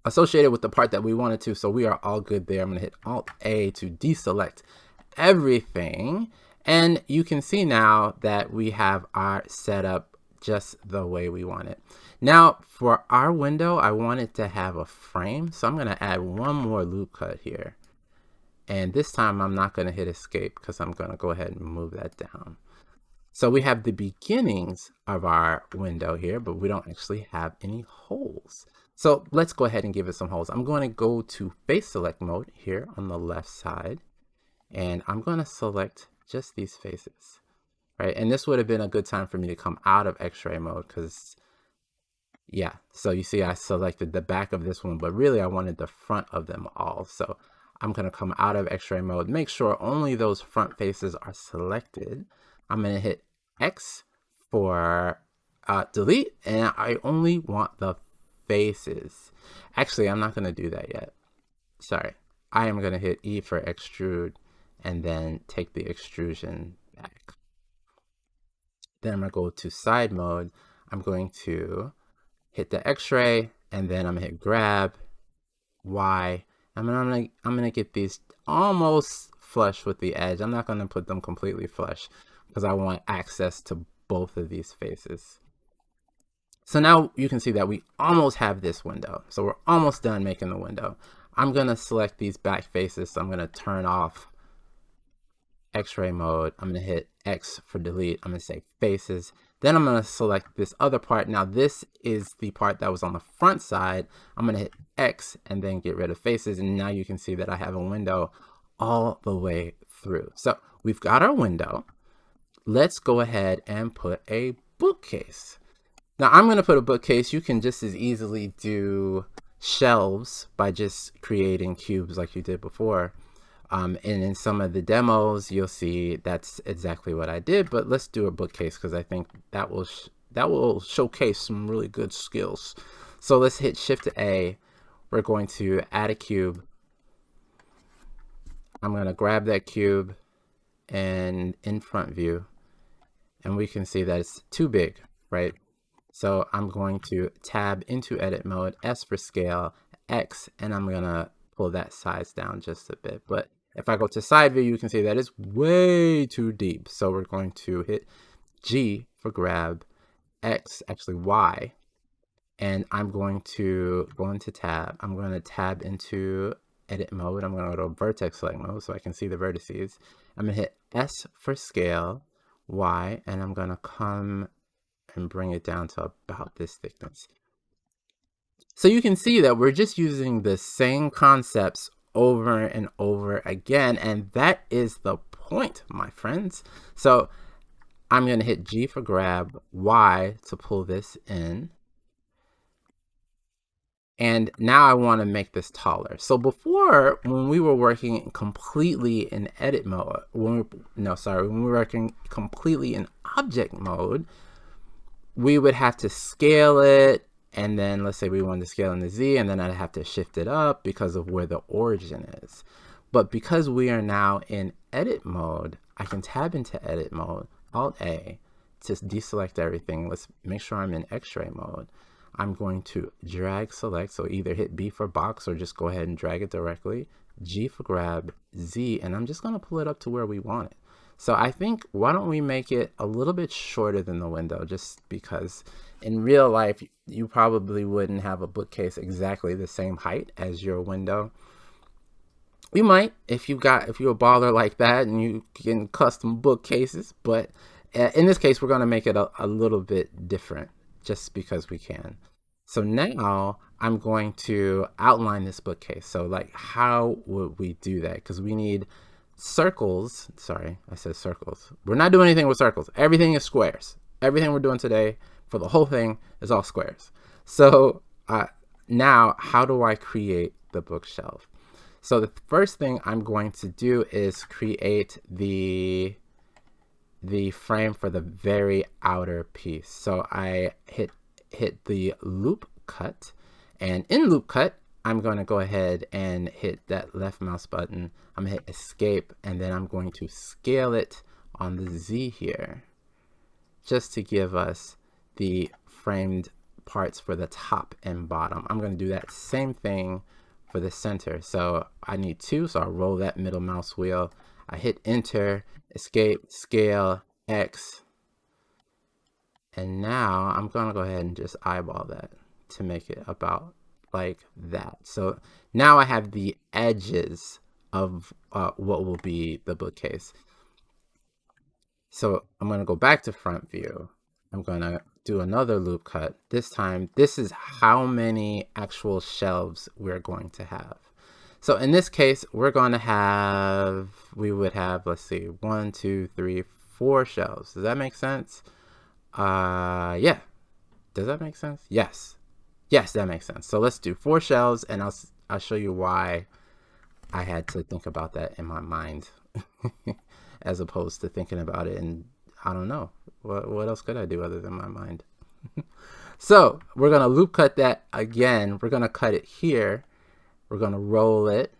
associated with the part that we wanted to, so we are all good there. I'm going to hit Alt A to deselect everything, and you can see now that we have our setup just the way we want it. Now for our window, I want it to have a frame, so I'm going to add one more loop cut here, and this time I'm not going to hit escape because I'm going to go ahead and move that down. So we have the beginnings of our window here, but we don't actually have any holes. So let's go ahead and give it some holes. I'm going to go to face select mode here on the left side, and I'm going to select just these faces, right? And this would have been a good time for me to come out of X-ray mode because, yeah, so you see I selected the back of this one, but really I wanted the front of them all. So I'm going to come out of X-ray mode, make sure only those front faces are selected. I'm going to hit X for delete, and I only want the faces. Actually, I'm not going to do that yet. Sorry. I am going to hit E for extrude and then take the extrusion back. Then I'm going to go to side mode. I'm going to hit the X-ray, and then I'm going to hit grab, Y. I'm going to get these almost flush with the edge. I'm not going to put them completely flush because I want access to both of these faces. So now you can see that we almost have this window. So we're almost done making the window. I'm going to select these back faces. So I'm going to turn off X-ray mode. I'm going to hit X for delete. I'm going to say faces. Then I'm going to select this other part. Now this is the part that was on the front side. I'm going to hit X and then get rid of faces. And now you can see that I have a window all the way through. So we've got our window. Let's go ahead and put a bookcase. Now I'm going to put a bookcase. You can just as easily do shelves by just creating cubes like you did before. And in some of the demos, you'll see that's exactly what I did. But let's do a bookcase because I think that will showcase some really good skills. So let's hit Shift A. We're going to add a cube. I'm going to grab that cube and in front view, and we can see that it's too big, right? So I'm going to tab into edit mode, S for scale, X, and I'm gonna pull that size down just a bit. But if I go to side view, you can see that it's way too deep. So we're going to hit G for grab, X, actually Y, and I'm going to go into tab. I'm going to tab into edit mode. I'm going to go to vertex select mode so I can see the vertices. I'm going to hit S for scale, Y, and I'm going to come and bring it down to about this thickness. So you can see that we're just using the same concepts over and over again, and that is the point, my friends. So I'm going to hit G for grab, Y to pull this in. And now I want to make this taller. So before, when we were working completely in edit mode, when we were working completely in object mode, we would have to scale it. And then let's say we wanted to scale in the Z, and then I'd have to shift it up because of where the origin is. But because we are now in edit mode, I can tab into edit mode, Alt A, to deselect everything. Let's make sure I'm in X-ray mode. I'm going to drag select, so either hit B for box or just go ahead and drag it directly, G for grab, Z, and I'm just going to pull it up to where we want it. So I think, why don't we make it a little bit shorter than the window, just because in real life, you probably wouldn't have a bookcase exactly the same height as your window. You might, if you're a baller like that and you can custom bookcases, but in this case, we're going to make it a little bit different just because we can. So now I'm going to outline this bookcase. So like, how would we do that? Because we need circles. Sorry, I said circles. We're not doing anything with circles. Everything is squares. Everything we're doing today for the whole thing is all squares. So now how do I create the bookshelf? So the first thing I'm going to do is create the frame for the very outer piece. So I hit the loop cut, and in loop cut, I'm going to go ahead and hit that left mouse button. I'm going to hit escape, and then I'm going to scale it on the Z here, just to give us the framed parts for the top and bottom. I'm going to do that same thing for the center. So I need 2, so I'll roll that middle mouse wheel. I hit enter, escape, scale, X, and now I'm gonna go ahead and just eyeball that to make it about like that. So now I have the edges of what will be the bookcase. So I'm gonna go back to front view. I'm gonna do another loop cut. This time, this is how many actual shelves we're going to have. So in this case, we would have, let's see, 1, 2, 3, 4 shelves. Does that make sense? Yeah. Does that make sense? Yes. Yes, that makes sense. So let's do 4 shelves, and I'll show you why I had to think about that in my mind as opposed to thinking about it in, I don't know. What else could I do other than my mind? So we're going to loop cut that again. We're going to cut it here. We're going to roll it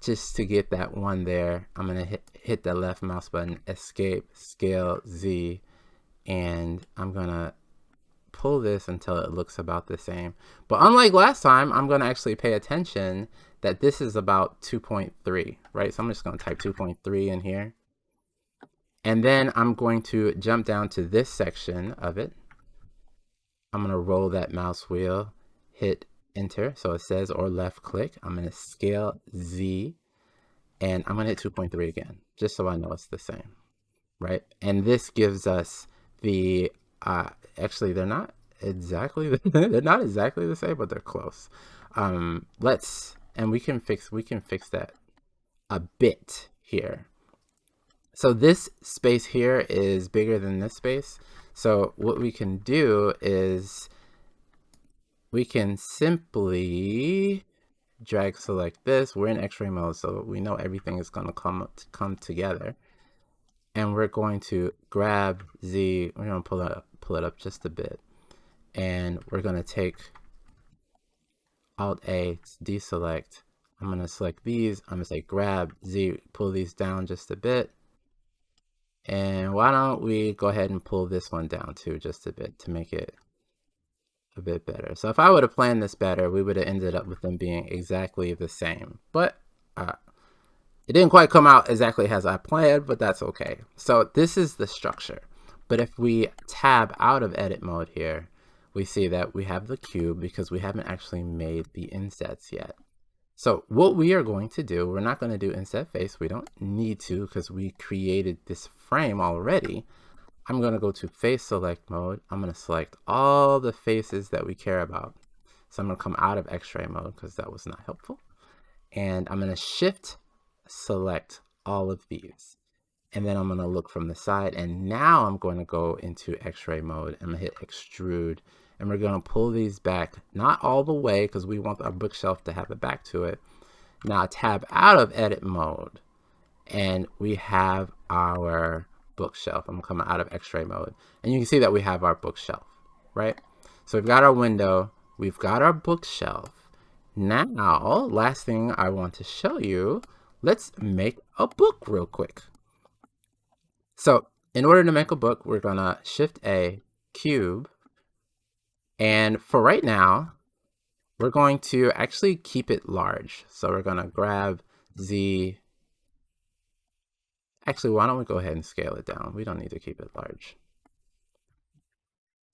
just to get that one there. I'm going to hit the left mouse button, escape, scale, Z, and I'm going to pull this until it looks about the same. But unlike last time, I'm going to actually pay attention that this is about 2.3, right? So I'm just going to type 2.3 in here. And then I'm going to jump down to this section of it. I'm going to roll that mouse wheel, hit enter, so it says, or left click. I'm going to scale Z, and I'm going to hit 2.3 again, just so I know it's the same, right? And this gives us the, actually they're not exactly the same, but they're close. And we can fix that a bit here. So this space here is bigger than this space. So what we can do is we can simply drag select this. We're in X-ray mode, so we know everything is going to come together. And we're going to grab Z. We're going to pull it up just a bit, and we're going to take Alt A, deselect. I'm going to select these. I'm going to say grab Z, pull these down just a bit. And why don't we go ahead and pull this one down too, just a bit, to make it a bit better. So if I would have planned this better, we would have ended up with them being exactly the same. But it didn't quite come out exactly as I planned, but that's okay. So this is the structure. But if we tab out of edit mode here, we see that we have the cube because we haven't actually made the insets yet. So what we are going to do, we're not going to do inset face. We don't need to because we created this frame already. I'm going to go to face select mode. I'm going to select all the faces that we care about. So I'm going to come out of X-ray mode because that was not helpful. And I'm going to shift select all of these. And then I'm going to look from the side. And now I'm going to go into X-ray mode. I'm going to hit extrude. And we're going to pull these back, not all the way because we want our bookshelf to have a back to it. Now tab out of edit mode. And we have our bookshelf. I'm coming out of X-ray mode. And you can see that we have our bookshelf, right? So we've got our window. We've got our bookshelf. Now, last thing I want to show you, let's make a book real quick. So in order to make a book, we're going to Shift A, cube. And for right now, we're going to actually keep it large. So we're going to grab Z. Actually, why don't we go ahead and scale it down? We don't need to keep it large.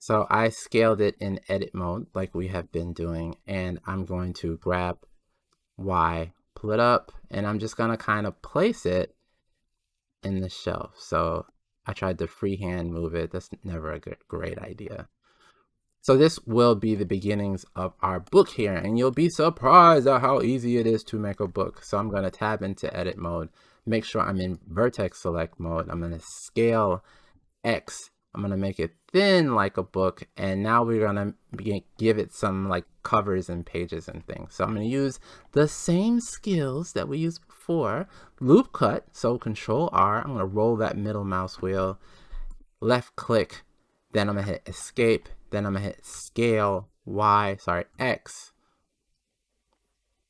So I scaled it in edit mode like we have been doing. And I'm going to grab Y, pull it up, and I'm just going to kind of place it in the shelf. So I tried to freehand move it. That's never a great idea. So this will be the beginnings of our book here, and you'll be surprised at how easy it is to make a book. So I'm going to tab into edit mode, make sure I'm in vertex select mode. I'm going to scale X. I'm going to make it thin like a book, and now we're going to give it some like covers and pages and things. So I'm going to use the same skills that we used before. Loop cut, so Control R. I'm going to roll that middle mouse wheel, left click, then I'm going to hit escape, then I'm going to hit scale X,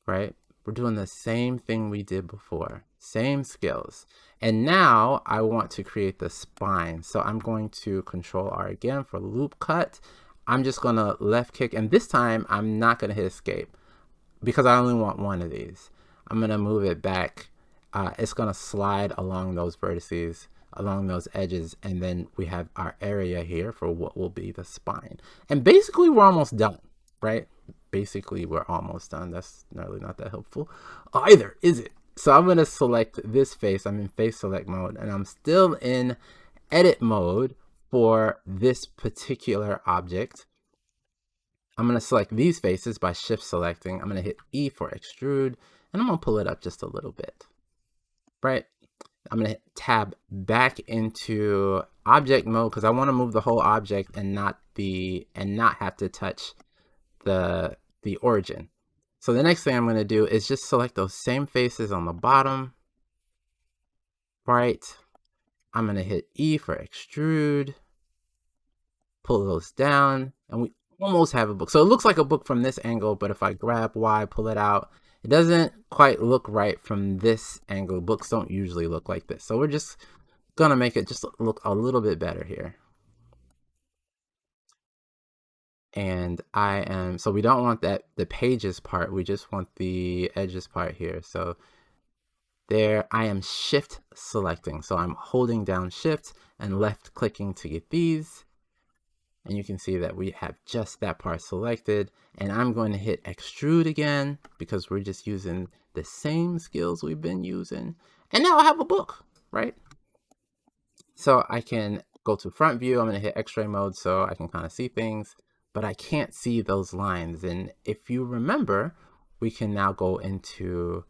right? We're doing the same thing we did before, same skills. And now I want to create the spine. So I'm going to Control R again for loop cut. I'm just going to left click, and this time I'm not going to hit escape because I only want one of these. I'm going to move it back. It's going to slide along those vertices, along those edges, and then we have our area here for what will be the spine. And basically we're almost done, right? Basically we're almost done. That's really not that helpful either, is it? So I'm going to select this face. I'm in face select mode, and I'm still in edit mode for this particular object. I'm going to select these faces by shift selecting. I'm going to hit E for extrude, and I'm going to pull it up just a little bit, right? I'm going to tab back into object mode because I want to move the whole object and not have to touch the origin. So the next thing I'm going to do is just select those same faces on the bottom, right? I'm going to hit E for extrude, pull those down, and we almost have a book. So it looks like a book from this angle, but if I grab Y, pull it out, it doesn't quite look right from this angle. Books don't usually look like this. So we're just going to make it just look a little bit better here. And so we don't want the pages part, we just want the edges part here. So there I am shift selecting. So I'm holding down shift and left clicking to get these. And you can see that we have just that part selected. And I'm going to hit extrude again because we're just using the same skills we've been using. And now I have a book, right? So I can go to front view. I'm going to hit X-ray mode so I can kind of see things, but I can't see those lines. And if you remember, we can now go into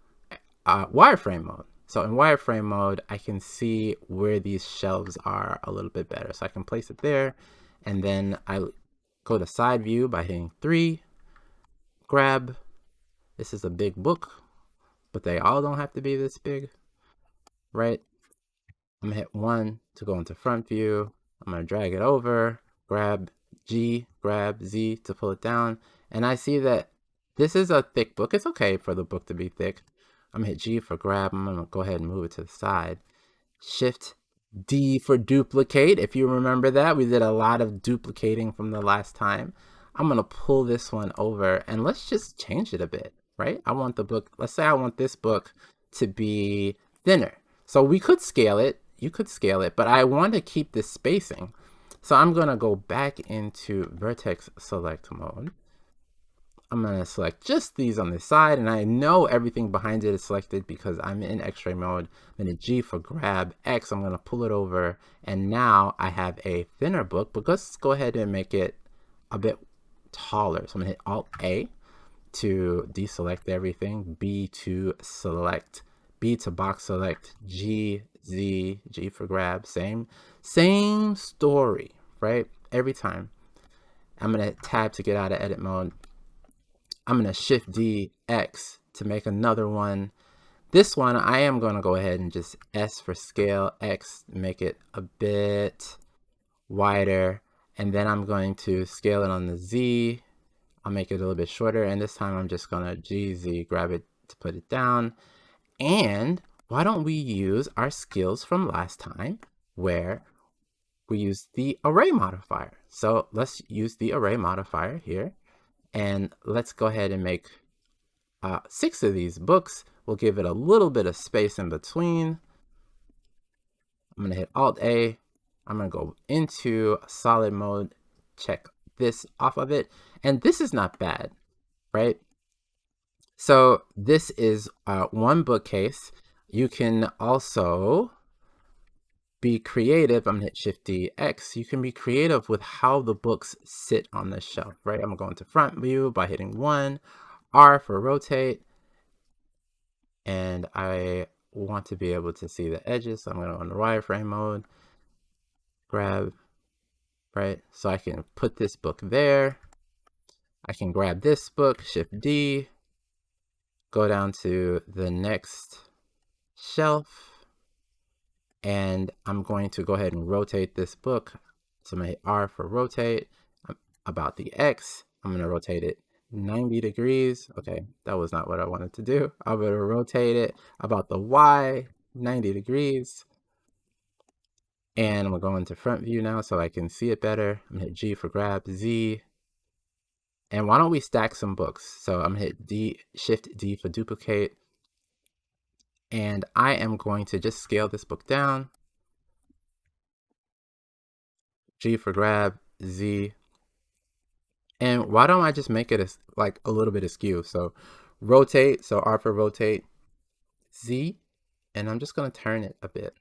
wireframe mode. So in wireframe mode, I can see where these shelves are a little bit better. So I can place it there. And then I go to side view by hitting 3. grab. This is a big book, but they all don't have to be this big, right? I'm gonna hit 1 to go into front view. I'm gonna drag it over, grab G, grab Z to pull it down. And I see that this is a thick book. It's okay for the book to be thick. I'm gonna hit G for grab. I'm gonna go ahead and move it to the side. Shift D for duplicate. If you remember that, we did a lot of duplicating from the last time. I'm gonna pull this one over and let's just change it a bit, right? I want the book, let's say I want this book to be thinner. So we could scale it, you could scale it, but I want to keep this spacing. So I'm gonna go back into vertex select mode. I'm gonna select just these on the side, and I know everything behind it is selected because I'm in X-ray mode. I'm gonna G for grab, X, I'm gonna pull it over, and now I have a thinner book, but let's go ahead and make it a bit taller. So I'm gonna hit Alt A to deselect everything, B to select, B to box select, G, Z, G for grab, same story, right? Every time. I'm gonna tab to get out of edit mode. I'm gonna Shift D, X to make another one. This one, I am gonna go ahead and just S for scale, X, make it a bit wider. And then I'm going to scale it on the Z. I'll make it a little bit shorter. And this time I'm just gonna G, Z, grab it to put it down. And why don't we use our skills from last time where we used the array modifier. So let's use the array modifier here. And let's go ahead and make 6 of these books. We'll give it a little bit of space in between. I'm gonna hit Alt A. I'm gonna go into solid mode, check this off of it. And this is not bad, right? So this is one bookcase. You can also be creative. I'm gonna hit Shift D, X. You can be creative with how the books sit on the shelf, right? I'm gonna go into front view by hitting 1, R for rotate, and I want to be able to see the edges. So I'm gonna go into wireframe mode, grab, right? So I can put this book there. I can grab this book, Shift D, go down to the next shelf, and I'm going to go ahead and rotate this book. So I'm gonna hit R for rotate. About the X, I'm gonna rotate it 90 degrees. Okay, that was not what I wanted to do. I'm gonna rotate it about the Y, 90 degrees. And I'm gonna go into front view now so I can see it better. I'm gonna hit G for grab, Z. And why don't we stack some books? So I'm gonna hit D, Shift D for duplicate. And I am going to just scale this book down. G for grab, Z. And why don't I just make it like a little bit askew? So rotate, so R for rotate, Z, and I'm just gonna turn it a bit,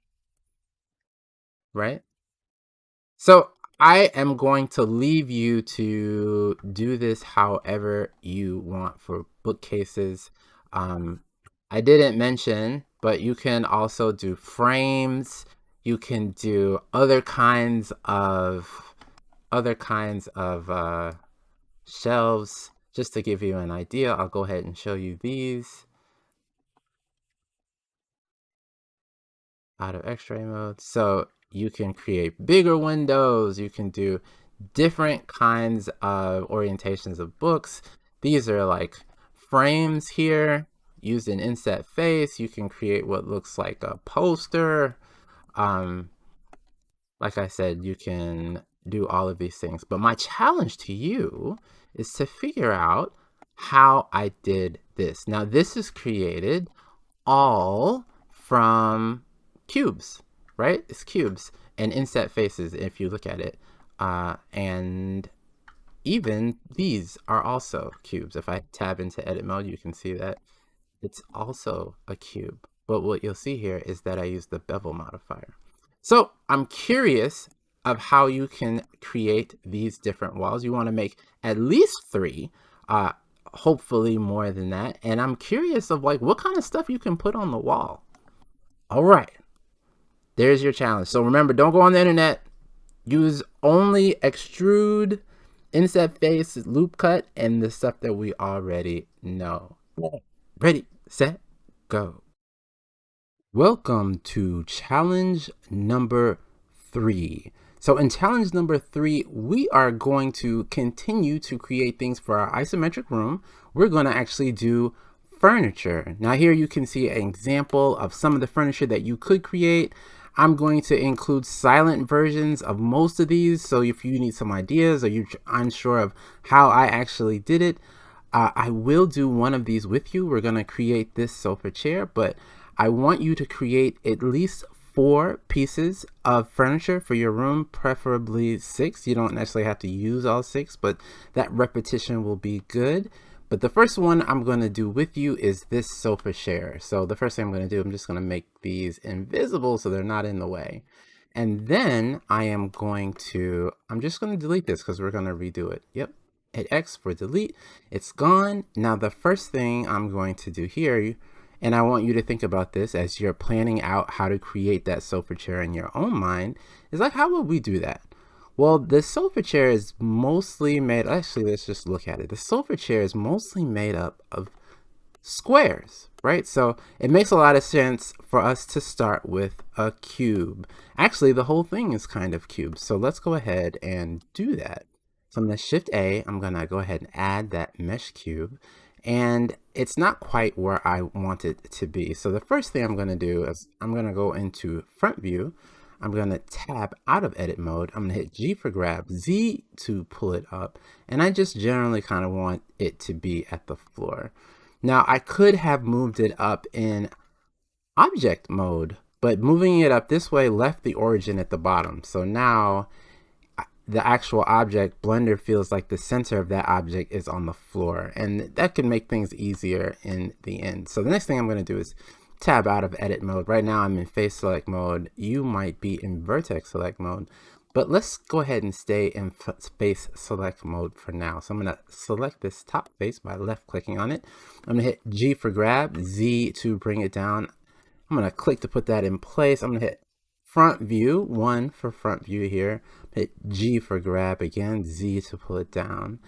right? So I am going to leave you to do this however you want for bookcases. I didn't mention, but you can also do frames. You can do other kinds of shelves. Just to give you an idea, I'll go ahead and show you these out of X-ray mode. So you can create bigger windows. You can do different kinds of orientations of books. These are like frames here. Used in inset face, you can create what looks like a poster. Like I said, you can do all of these things. But my challenge to you is to figure out how I did this. Now, this is created all from cubes, right? It's cubes and inset faces if you look at it. And even these are also cubes. If I tab into edit mode, you can see that it's also a cube. But what you'll see here is that I use the bevel modifier. So I'm curious of how you can create these different walls. You want to make at least 3, hopefully more than that. And I'm curious of like what kind of stuff you can put on the wall. All right, there's your challenge. So remember, don't go on the internet. Use only extrude inset face, loop cut, and the stuff that we already know. Ready, set, go. Welcome to challenge number 3. So in challenge number 3, we are going to continue to create things for our isometric room. We're going to actually do furniture. Now here you can see an example of some of the furniture that you could create. I'm going to include silent versions of most of these, so if you need some ideas or you're unsure of how I actually did it, I will do one of these with you. We're going to create this sofa chair, but I want you to create at least 4 pieces of furniture for your room, preferably 6. You don't necessarily have to use all 6, but that repetition will be good. But the first one I'm going to do with you is this sofa chair. So the first thing I'm going to do, I'm just going to make these invisible so they're not in the way. And then I'm just going to delete this because we're going to redo it. Yep. Hit X for delete. It's gone. Now the first thing I'm going to do here, and I want you to think about this as you're planning out how to create that sofa chair in your own mind, is like, how would we do that? Well, the sofa chair is mostly made, actually, let's just look at it. The sofa chair is mostly made up of squares, right? So it makes a lot of sense for us to start with a cube. Actually, the whole thing is kind of cubed. So let's go ahead and do that. So I'm going to Shift A. I'm going to go ahead and add that mesh cube. And it's not quite where I want it to be. So the first thing I'm going to do is I'm going to go into front view. I'm going to tab out of edit mode. I'm going to hit G for grab, Z to pull it up. And I just generally kind of want it to be at the floor. Now I could have moved it up in object mode, but moving it up this way left the origin at the bottom. So now the actual object, Blender feels like the center of that object is on the floor, and that can make things easier in the end. So the next thing I'm going to do is tab out of edit mode. Right now I'm in face select mode. You might be in vertex select mode, but let's go ahead and stay in face select mode for now. So I'm going to select this top face by left clicking on it. I'm going to hit G for grab, Z to bring it down. I'm going to click to put that in place. I'm going to hit front view, 1 for front view here, hit G for grab again, Z to pull it down.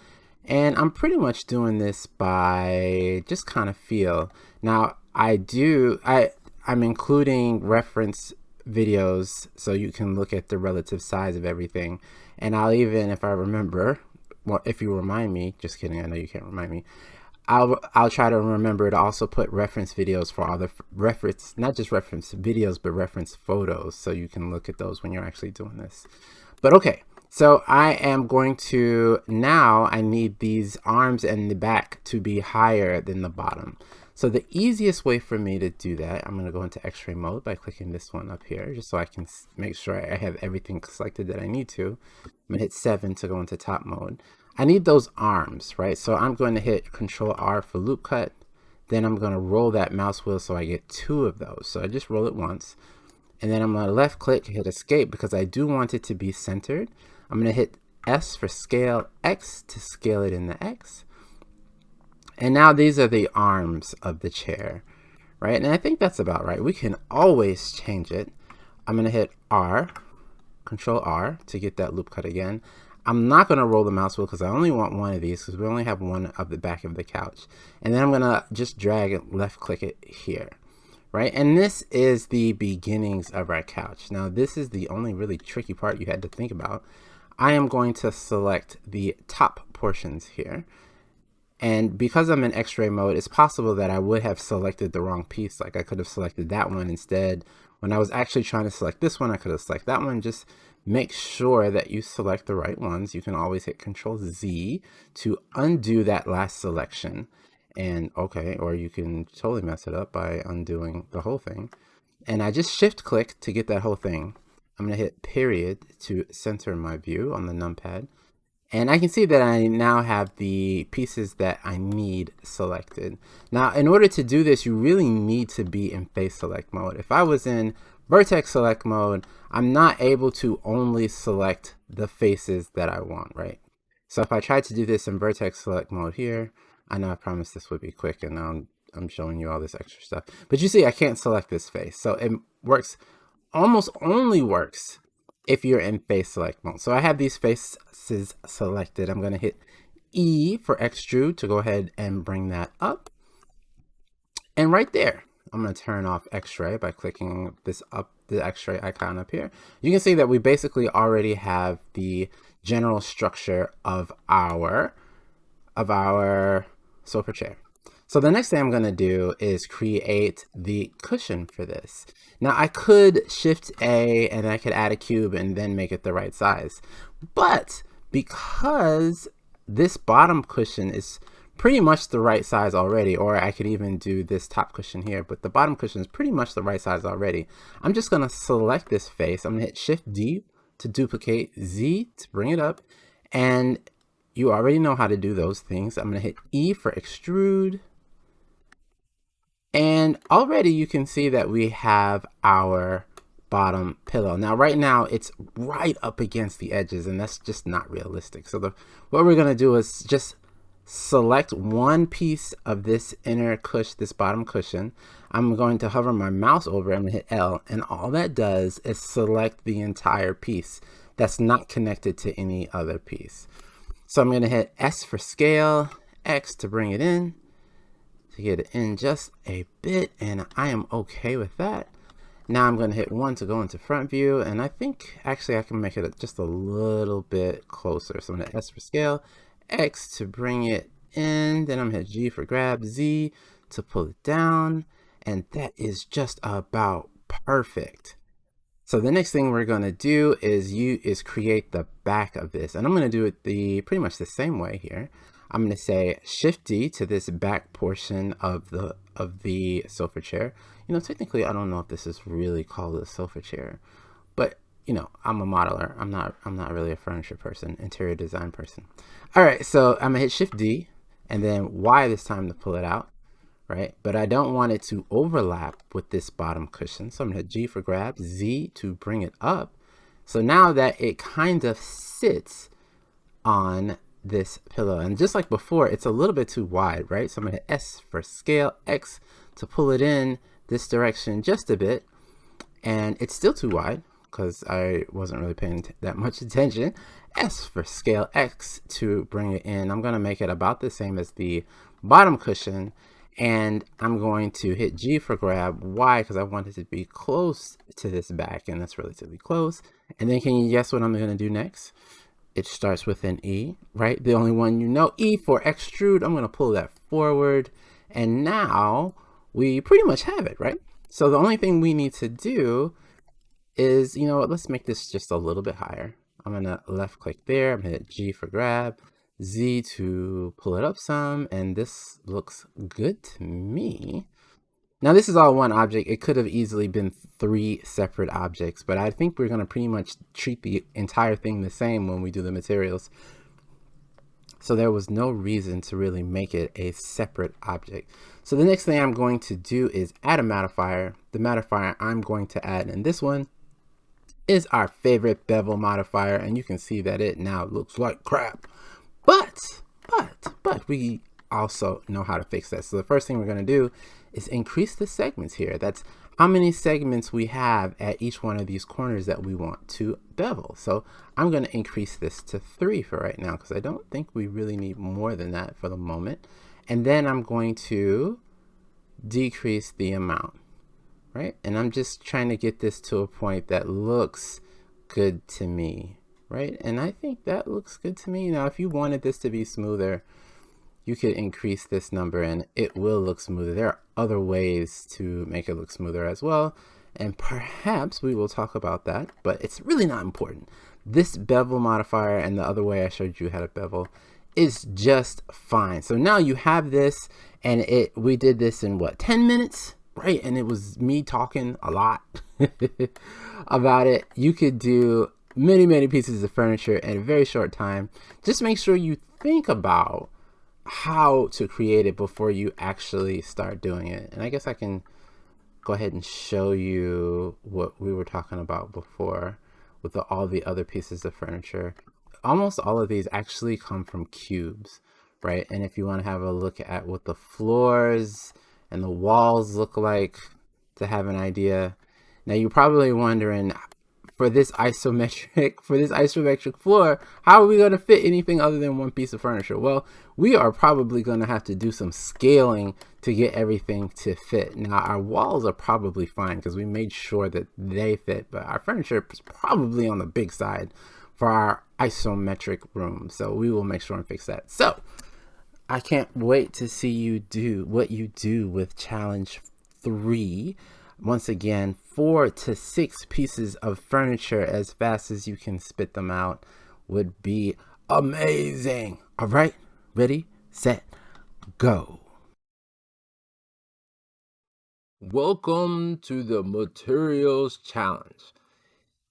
And I'm pretty much doing this by just kind of feel. Now I'm including reference videos so you can look at the relative size of everything. And I'll even, if I remember, well, if you remind me, just kidding, I know you can't remind me, I'll try to remember to also put reference videos for all the reference, not just reference videos, but reference photos, so you can look at those when you're actually doing this. But okay, so I am going to, now I need these arms and the back to be higher than the bottom. So the easiest way for me to do that, I'm going to go into X-ray mode by clicking this one up here, just so I can make sure I have everything selected that I need to. I'm going to hit 7 to go into top mode. I need those arms, right? So I'm going to hit Control R for loop cut. Then I'm going to roll that mouse wheel so I get 2 of those. So I just roll it once. And then I'm going to left click, hit escape because I do want it to be centered. I'm going to hit S for scale, X to scale it in the X. And now these are the arms of the chair, right? And I think that's about right. We can always change it. I'm going to hit R, Control R to get that loop cut again. I'm not going to roll the mouse wheel because I only want one of these because we only have one of the back of the couch. And then I'm going to just drag and left click it here, right? And this is the beginnings of our couch. Now this is the only really tricky part you had to think about. I am going to select the top portions here. And because I'm in X-ray mode, it's possible that I would have selected the wrong piece. Like I could have selected that one instead. When I was actually trying to select this one, I could have selected that one. Just make sure that you select the right ones. You can always hit Control Z to undo that last selection. And okay, or you can totally mess it up by undoing the whole thing. And I just shift click to get that whole thing. I'm going to hit period to center my view on the numpad. And I can see that I now have the pieces that I need selected. Now, in order to do this, you really need to be in face select mode. If I was in vertex select mode, I'm not able to only select the faces that I want, right? So if I tried to do this in vertex select mode here, I know I promised this would be quick, and now I'm showing you all this extra stuff. But you see, I can't select this face. So it works, almost only works if you're in face select mode. So I have these faces selected. I'm going to hit E for extrude to go ahead and bring that up. And right there, I'm going to turn off X-ray by clicking this up, the X-ray icon up here. You can see that we basically already have the general structure of our sofa chair. So the next thing I'm going to do is create the cushion for this. Now I could Shift A and I could add a cube and then make it the right size. But because this bottom cushion is pretty much the right size already, or I could even do this top cushion here, but the bottom cushion is pretty much the right size already. I'm just going to select this face. I'm going to hit Shift D to duplicate, Z to bring it up, and you already know how to do those things. I'm going to hit E for extrude. And already you can see that we have our bottom pillow. Now, right now it's right up against the edges, and that's just not realistic. So what we're going to do is just select one piece of this inner cushion, this bottom cushion. I'm going to hover my mouse over it. I'm going to hit L, and all that does is select the entire piece that's not connected to any other piece. So I'm going to hit S for scale, X to bring it in, to get it in just a bit, and I am okay with that. Now I'm going to hit 1 to go into front view, and I think actually I can make it just a little bit closer. So I'm going to S for scale, X to bring it in, then I'm going to hit G for grab, Z to pull it down, and that is just about perfect. So the next thing we're going to do is create the back of this, and I'm going to do it pretty much the same way here. I'm going to say Shift D to this back portion of the sofa chair. You know, technically I don't know if this is really called a sofa chair, but you know, I'm a modeler. I'm not really a furniture person, interior design person. All right, so I'm gonna hit Shift D and then Y this time to pull it out, right? But I don't want it to overlap with this bottom cushion. So I'm gonna hit G for grab, Z to bring it up. So now that it kind of sits on this pillow, and just like before, it's a little bit too wide, right? So I'm gonna hit S for scale, X to pull it in this direction just a bit, and it's still too wide because I wasn't really paying that much attention. S for scale, X to bring it in. I'm gonna make it about the same as the bottom cushion, and I'm going to hit G for grab, Y because I want it to be close to this back, and that's relatively close. And then can you guess what I'm gonna do next? It starts with an E, right? The only one you know, E for extrude. I'm gonna pull that forward, and now we pretty much have it, right? So the only thing we need to do is, you know what, let's make this just a little bit higher. I'm gonna left click there, I'm gonna hit G for grab, Z to pull it up some, and this looks good to me. Now this is all one object. It could have easily been 3 separate objects, but I think we're gonna pretty much treat the entire thing the same when we do the materials. So there was no reason to really make it a separate object. So the next thing I'm going to do is add a modifier. The modifier I'm going to add in this one is our favorite bevel modifier, and you can see that it now looks like crap. But we also know how to fix that. So the first thing we're going to do is increase the segments here. That's how many segments we have at each one of these corners that we want to bevel. So I'm going to increase this to 3 for right now because I don't think we really need more than that for the moment. And then I'm going to decrease the amount, right? And I'm just trying to get this to a point that looks good to me, right? And I think that looks good to me. Now, if you wanted this to be smoother, you could increase this number and it will look smoother. There are other ways to make it look smoother as well, and perhaps we will talk about that, but it's really not important. This bevel modifier and the other way I showed you how to bevel is just fine. So now you have this, and we did this in what, 10 minutes, right? And it was me talking a lot about it. You could do many pieces of furniture in a very short time. Just make sure you think about how to create it before you actually start doing it. And I guess I can go ahead and show you what we were talking about before with all the other pieces of furniture. Almost all of these actually come from cubes, right? And if you want to have a look at what the floors and the walls look like to have an idea. Now you're probably wondering, for this isometric floor, how are we going to fit anything other than one piece of furniture? Well, we are probably going to have to do some scaling to get everything to fit. Now, our walls are probably fine because we made sure that they fit, but our furniture is probably on the big side for our isometric room. So we will make sure and fix that. So I can't wait to see you do what you do with challenge 3. Once again, 4 to 6 pieces of furniture as fast as you can spit them out would be amazing. All right, ready, set, go. Welcome to the materials challenge.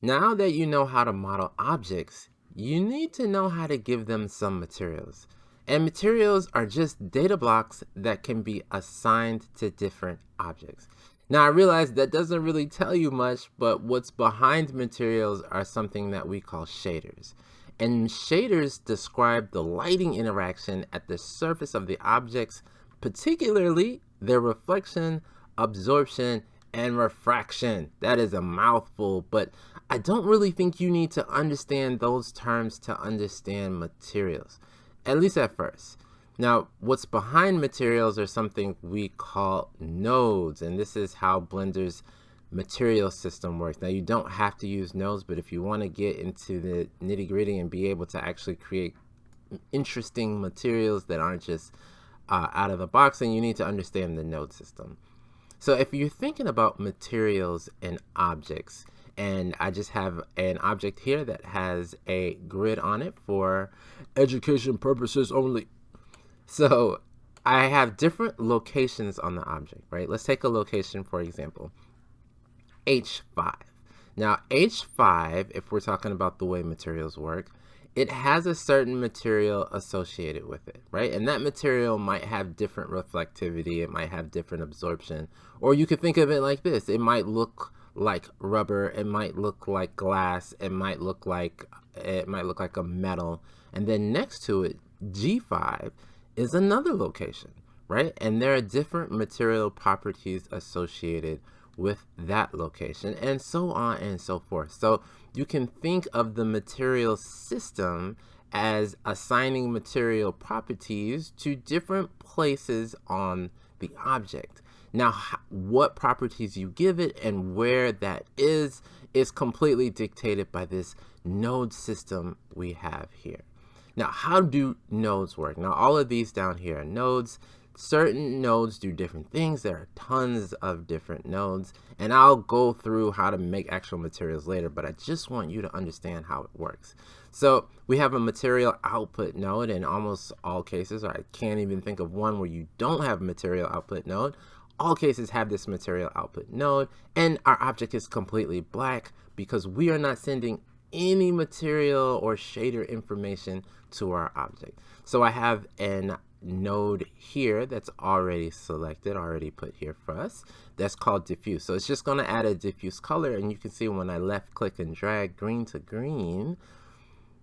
Now that you know how to model objects, you need to know how to give them some materials. And materials are just data blocks that can be assigned to different objects. Now, I realize that doesn't really tell you much, but what's behind materials are something that we call shaders. And shaders describe the lighting interaction at the surface of the objects, particularly their reflection, absorption, and refraction. That is a mouthful, but I don't really think you need to understand those terms to understand materials, at least at first. Now, what's behind materials are something we call nodes, and this is how Blender's material system works. Now, you don't have to use nodes, but if you want to get into the nitty-gritty and be able to actually create interesting materials that aren't just out of the box, then you need to understand the node system. So if you're thinking about materials and objects, and I just have an object here that has a grid on it for education purposes only. So I have different locations on the object, right? Let's take a location, for example, H5. Now, H5, if we're talking about the way materials work, it has a certain material associated with it, right? And that material might have different reflectivity, it might have different absorption, or you could think of it like this. It might look like rubber, it might look like glass, it might look like a metal, and then next to it, G5 is another location, right? And there are different material properties associated with that location, and so on and so forth. So you can think of the material system as assigning material properties to different places on the object. Now, what properties you give it and where that is completely dictated by this node system we have here. Now, how do nodes work? Now, all of these down here are nodes. Certain nodes do different things. There are tons of different nodes, and I'll go through how to make actual materials later, but I just want you to understand how it works. So we have a material output node in almost all cases, or I can't even think of one where you don't have a material output node. All cases have this material output node, and our object is completely black because we are not sending any material or shader information to our object. So I have an node here that's already selected, already put here for us. That's called diffuse. So it's just going to add a diffuse color, and you can see when I left click and drag green to green,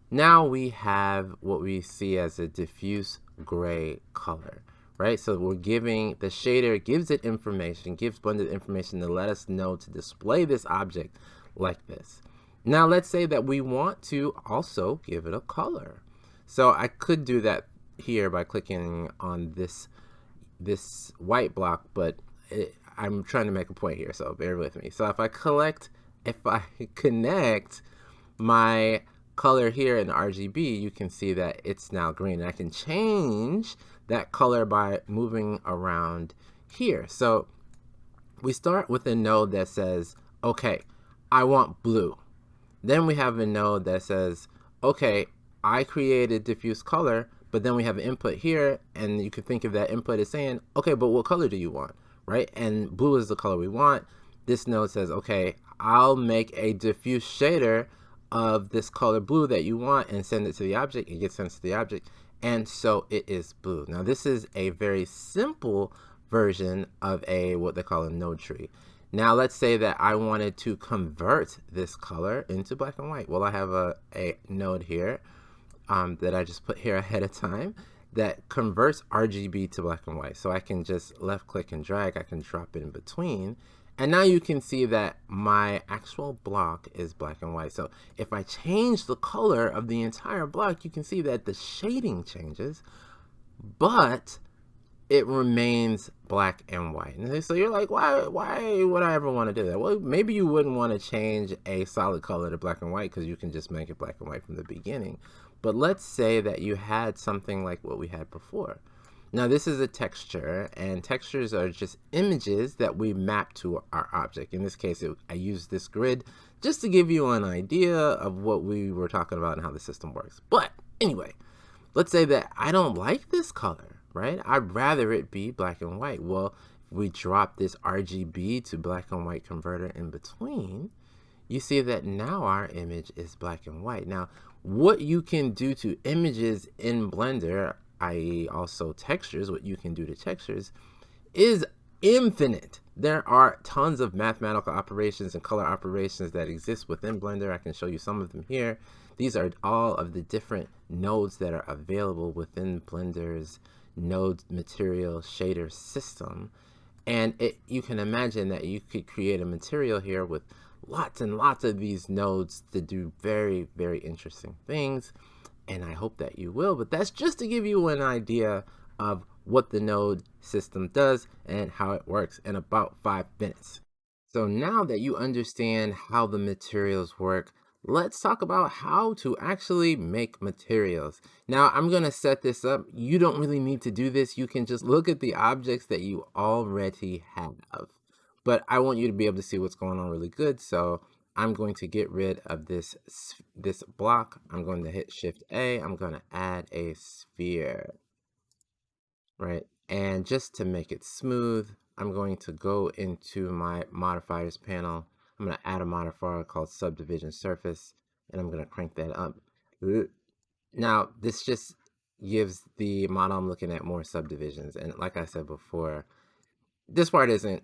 now we have what we see as a diffuse gray color, right? So we're giving, the shader gives it information, gives Blender information to let us know to display this object like this. Now let's say that we want to also give it a color. So I could do that here by clicking on this white block, but I'm trying to make a point here, so bear with me. So if I connect my color here in RGB, you can see that it's now green. And I can change that color by moving around here. So we start with a node that says, okay, I want blue. Then we have a node that says, okay, I created diffuse color, but then we have an input here, and you could think of that input as saying, okay, but what color do you want, right? And blue is the color we want. This node says, okay, I'll make a diffuse shader of this color blue that you want and send it to the object. It gets sent to the object, and so it is blue. Now, this is a very simple version of what they call a node tree. Now, let's say that I wanted to convert this color into black and white. Well, I have a node here that I just put here ahead of time that converts RGB to black and white. So I can just left click and drag, I can drop it in between, And now you can see that my actual block is black and white. So if I change the color of the entire block, you can see that the shading changes, but it remains black and white. And so you're like, why would I ever want to do that? Well, maybe you wouldn't want to change a solid color to black and white because you can just make it black and white from the beginning. But let's say that you had something like what we had before. Now this is a texture, and textures are just images that we map to our object. In this case, I used this grid just to give you an idea of what we were talking about and how the system works. But anyway, let's say that I don't like this color, right? I'd rather it be black and white. Well, if we drop this RGB to black and white converter in between, you see that now our image is black and white. Now, what you can do to images in Blender, i.e. also textures, what you can do to textures, is infinite. There are tons of mathematical operations and color operations that exist within Blender. I can show you some of them here. These are all of the different nodes that are available within Blender's node material shader system. And you can imagine that you could create a material here with lots and lots of these nodes to do very, very interesting things. And I hope that you will, but that's just to give you an idea of what the node system does and how it works in about 5 minutes. So now that you understand how the materials work, let's talk about how to actually make materials. Now I'm going to set this up. You don't really need to do this. You can just look at the objects that you already have. But I want you to be able to see what's going on really good. So I'm going to get rid of this block. I'm going to hit Shift A. I'm going to add a sphere, right? And just to make it smooth, I'm going to go into my modifiers panel. I'm going to add a modifier called subdivision surface, and I'm going to crank that up. Now, this just gives the model I'm looking at more subdivisions. And like I said before, this part isn't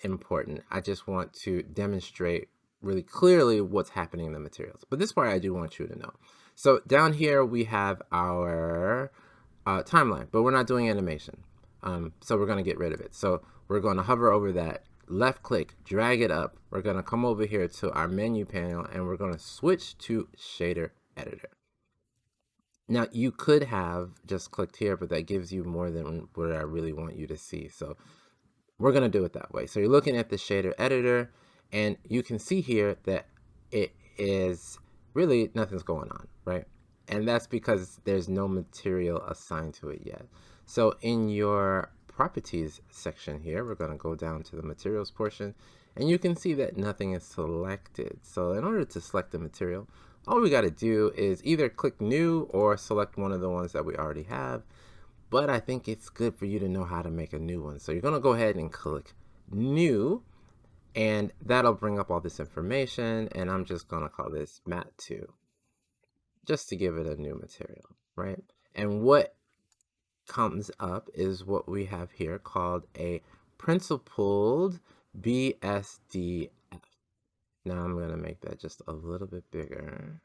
important. I just want to demonstrate really clearly what's happening in the materials. But this part I do want you to know. So down here we have our timeline, but we're not doing animation. So we're going to get rid of it. So we're going to hover over that, left click, drag it up. We're going to come over here to our menu panel, and we're going to switch to shader editor. Now you could have just clicked here, but that gives you more than what I really want you to see. So we're going to do it that way. So you're looking at the shader editor, and you can see here that it is really nothing's going on, right? And that's because there's no material assigned to it yet. So in your properties section here, we're going to go down to the materials portion, and you can see that nothing is selected. So in order to select the material, all we got to do is either click new or select one of the ones that we already have. But I think it's good for you to know how to make a new one. So you're going to go ahead and click new, and that'll bring up all this information. And I'm just going to call this mat 2, just to give it a new material, right? And what comes up is what we have here called a principled BSDF. Now I'm going to make that just a little bit bigger,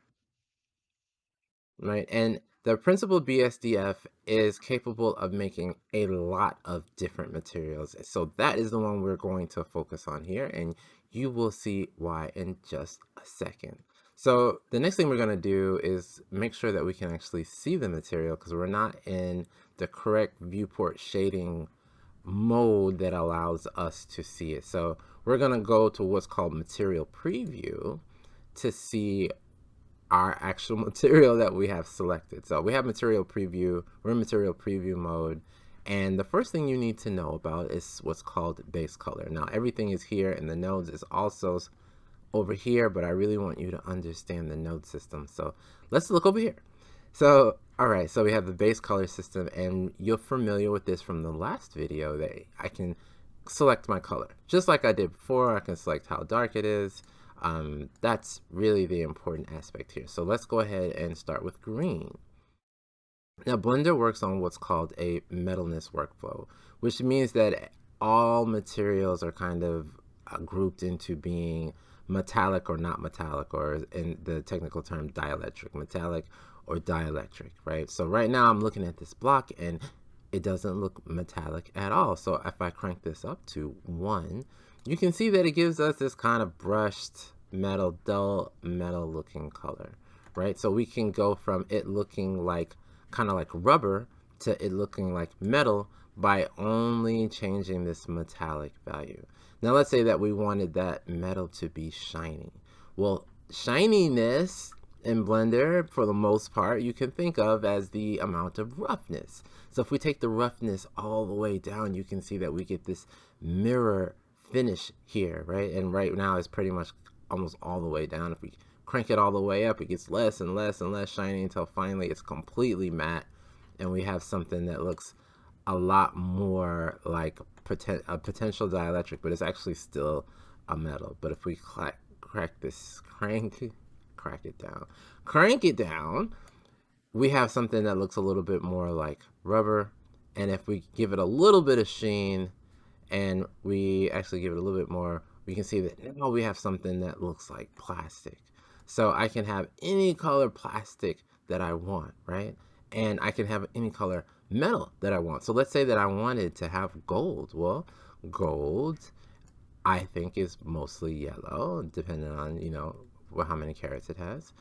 right? And the principled BSDF is capable of making a lot of different materials. So that is the one we're going to focus on here, and you will see why in just a second. So the next thing we're going to do is make sure that we can actually see the material, because we're not in the correct viewport shading mode that allows us to see it. So we're going to go to what's called material preview to see our actual material that we have selected. So we have material preview, we're in material preview mode, and the first thing you need to know about is what's called base color. Now everything is here, and the nodes is also over here, but I really want you to understand the node system. So let's look over here. So all right, so we have the base color system, and you're familiar with this from the last video that I can select my color just like I did before. I can select how dark it is. That's really the important aspect here. So let's go ahead and start with green. Now Blender works on what's called a metalness workflow, which means that all materials are kind of grouped into being metallic or not metallic, or in the technical term dielectric, metallic or dielectric, right? So right now I'm looking at this block and it doesn't look metallic at all. So if I crank this up to 1, you can see that it gives us this kind of brushed metal, dull metal looking color, right? So we can go from it looking like kind of like rubber to it looking like metal by only changing this metallic value. Now let's say that we wanted that metal to be shiny. Well, shininess in Blender, for the most part, you can think of as the amount of roughness. So if we take the roughness all the way down, you can see that we get this mirror finish here, right? And right now it's pretty much almost all the way down. If we crank it all the way up, it gets less and less and less shiny until finally it's completely matte, and we have something that looks a lot more like a potential dielectric, but it's actually still a metal. But if we crank it down, we have something that looks a little bit more like rubber. And if we give it a little bit of sheen and we actually give it a little bit more, we can see that now we have something that looks like plastic. So I can have any color plastic that I want, right? And I can have any color metal that I want. So let's say that I wanted to have gold. Well, gold, I think, is mostly yellow, depending on, how many carats it has.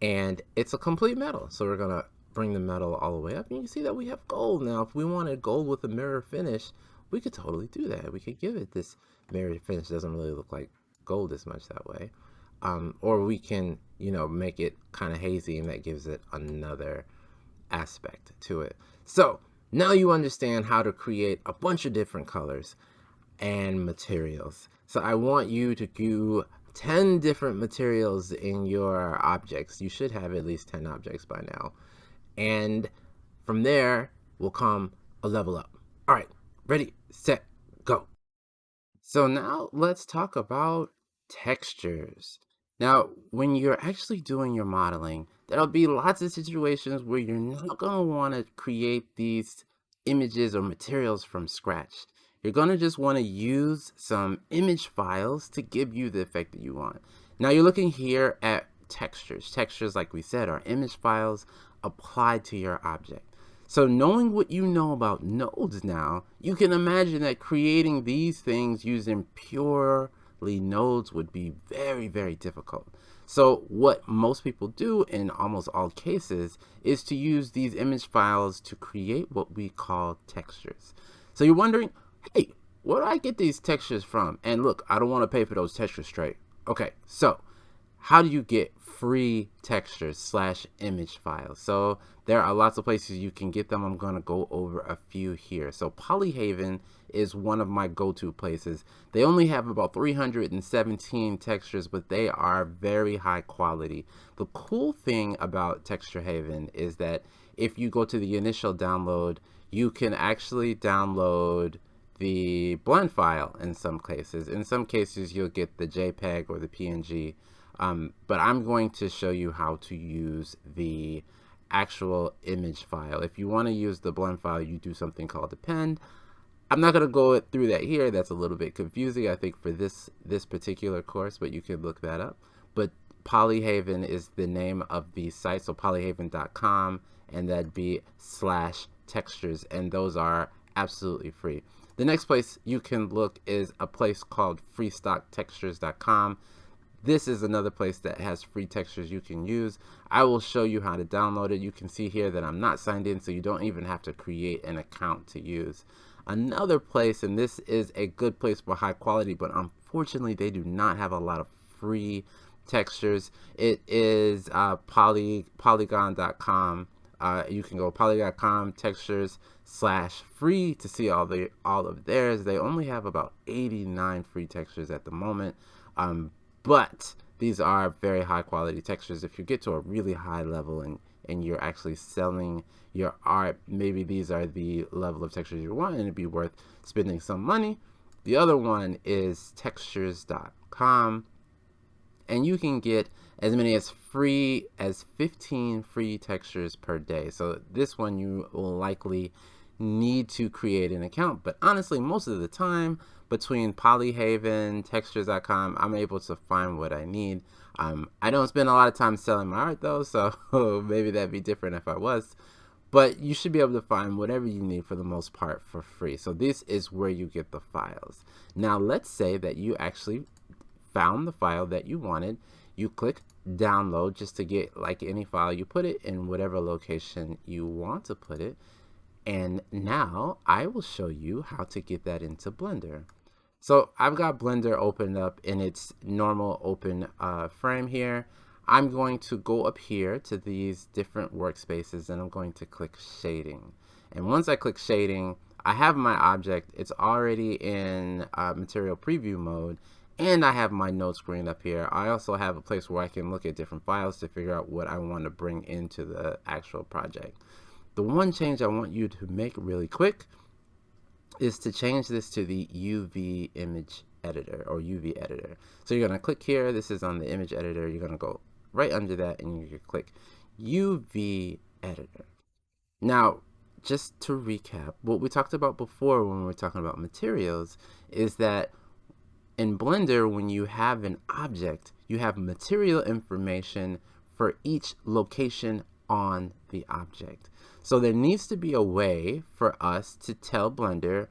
And it's a complete metal. So we're going to bring the metal all the way up. And you can see that we have gold. Now, if we wanted gold with a mirror finish, we could totally do that. We could give it this mirror finish. It doesn't really look like gold as much that way. Or we can, make it kind of hazy, and that gives it another aspect to it. So now you understand how to create a bunch of different colors and materials. So I want you to do 10 different materials in your objects. You should have at least 10 objects by now. And from there will come a level up. All right, ready, set, go. So now let's talk about textures. Now, when you're actually doing your modeling, there'll be lots of situations where you're not going to want to create these images or materials from scratch. You're going to just want to use some image files to give you the effect that you want. Now you're looking here at textures. Textures, like we said, are image files applied to your object. So knowing what you know about nodes now, you can imagine that creating these things using purely nodes would be very, very difficult. So what most people do in almost all cases is to use these image files to create what we call textures. So you're wondering, hey, where do I get these textures from? And look, I don't want to pay for those textures straight. Okay, so how do you get free textures / image files? So there are lots of places you can get them. I'm going to go over a few here. So Polyhaven is one of my go-to places. They only have about 317 textures, but they are very high quality. The cool thing about Texture Haven is that if you go to the initial download, you can actually download the blend file in some cases. In some cases, you'll get the JPEG or the PNG. But I'm going to show you how to use the actual image file. If you want to use the blend file, you do something called append. I'm not going to go through that here. That's a little bit confusing, I think, for this particular course, but you can look that up. But Polyhaven is the name of the site, so polyhaven.com, and that'd be /textures, and those are absolutely free. The next place you can look is a place called freestocktextures.com. This is another place that has free textures you can use. I will show you how to download it. You can see here that I'm not signed in, so you don't even have to create an account to use. Another place, and this is a good place for high quality, but unfortunately they do not have a lot of free textures. It is polygon.com. You can go polygon.com textures /free to see all of theirs. They only have about 89 free textures at the moment. But these are very high quality textures. If you get to a really high level and you're actually selling your art, maybe these are the level of textures you want and it'd be worth spending some money. The other one is textures.com, and you can get as many as 15 free textures per day. So this one you will likely need to create an account, but honestly, most of the time between Polyhaven, textures.com, I'm able to find what I need. I don't spend a lot of time selling my art though, so maybe that'd be different if I was. but you should be able to find whatever you need for the most part for free. So this is where you get the files. Now let's say that you actually found the file that you wanted. You click download just to get like any file. You put it in whatever location you want to put it. And now I will show you how to get that into Blender. So I've got Blender opened up in its normal open frame here. I'm going to go up here to these different workspaces and I'm going to click shading. And once I click shading, I have my object. It's already in material preview mode, and I have my node screen up here. I also have a place where I can look at different files to figure out what I want to bring into the actual project. The one change I want you to make really quick is to change this to the UV image editor or UV editor. So you're going to click here. This is on the image editor. You're going to go right under that and you can click UV editor. Now, just to recap, what we talked about before when we were talking about materials is that in Blender, when you have an object, you have material information for each location on the object. So there needs to be a way for us to tell Blender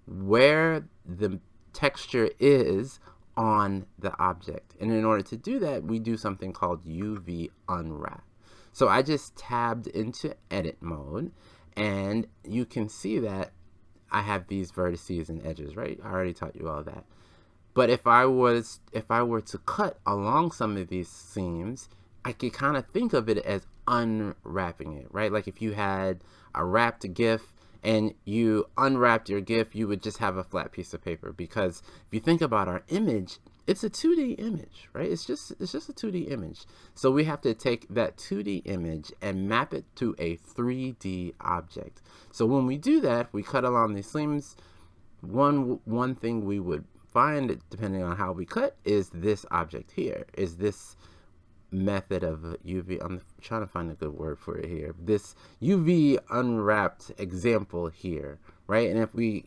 where the texture is on the object. And in order to do that, we do something called UV unwrap. So I just tabbed into edit mode, and you can see that I have these vertices and edges, right? I already taught you all that. But if I were to cut along some of these seams, I could kind of think of it as unwrapping it, right? Like if you had a wrapped GIF and you unwrapped your GIF, you would just have a flat piece of paper. Because if you think about our image, it's a 2D image, right? It's just a 2D image. So we have to take that 2D image and map it to a 3D object. So when we do that, we cut along these seams. One thing we would find, depending on how we cut, is this object here, is this method of UV. I'm trying to find a good word for it here. This UV unwrapped example here, right? And if we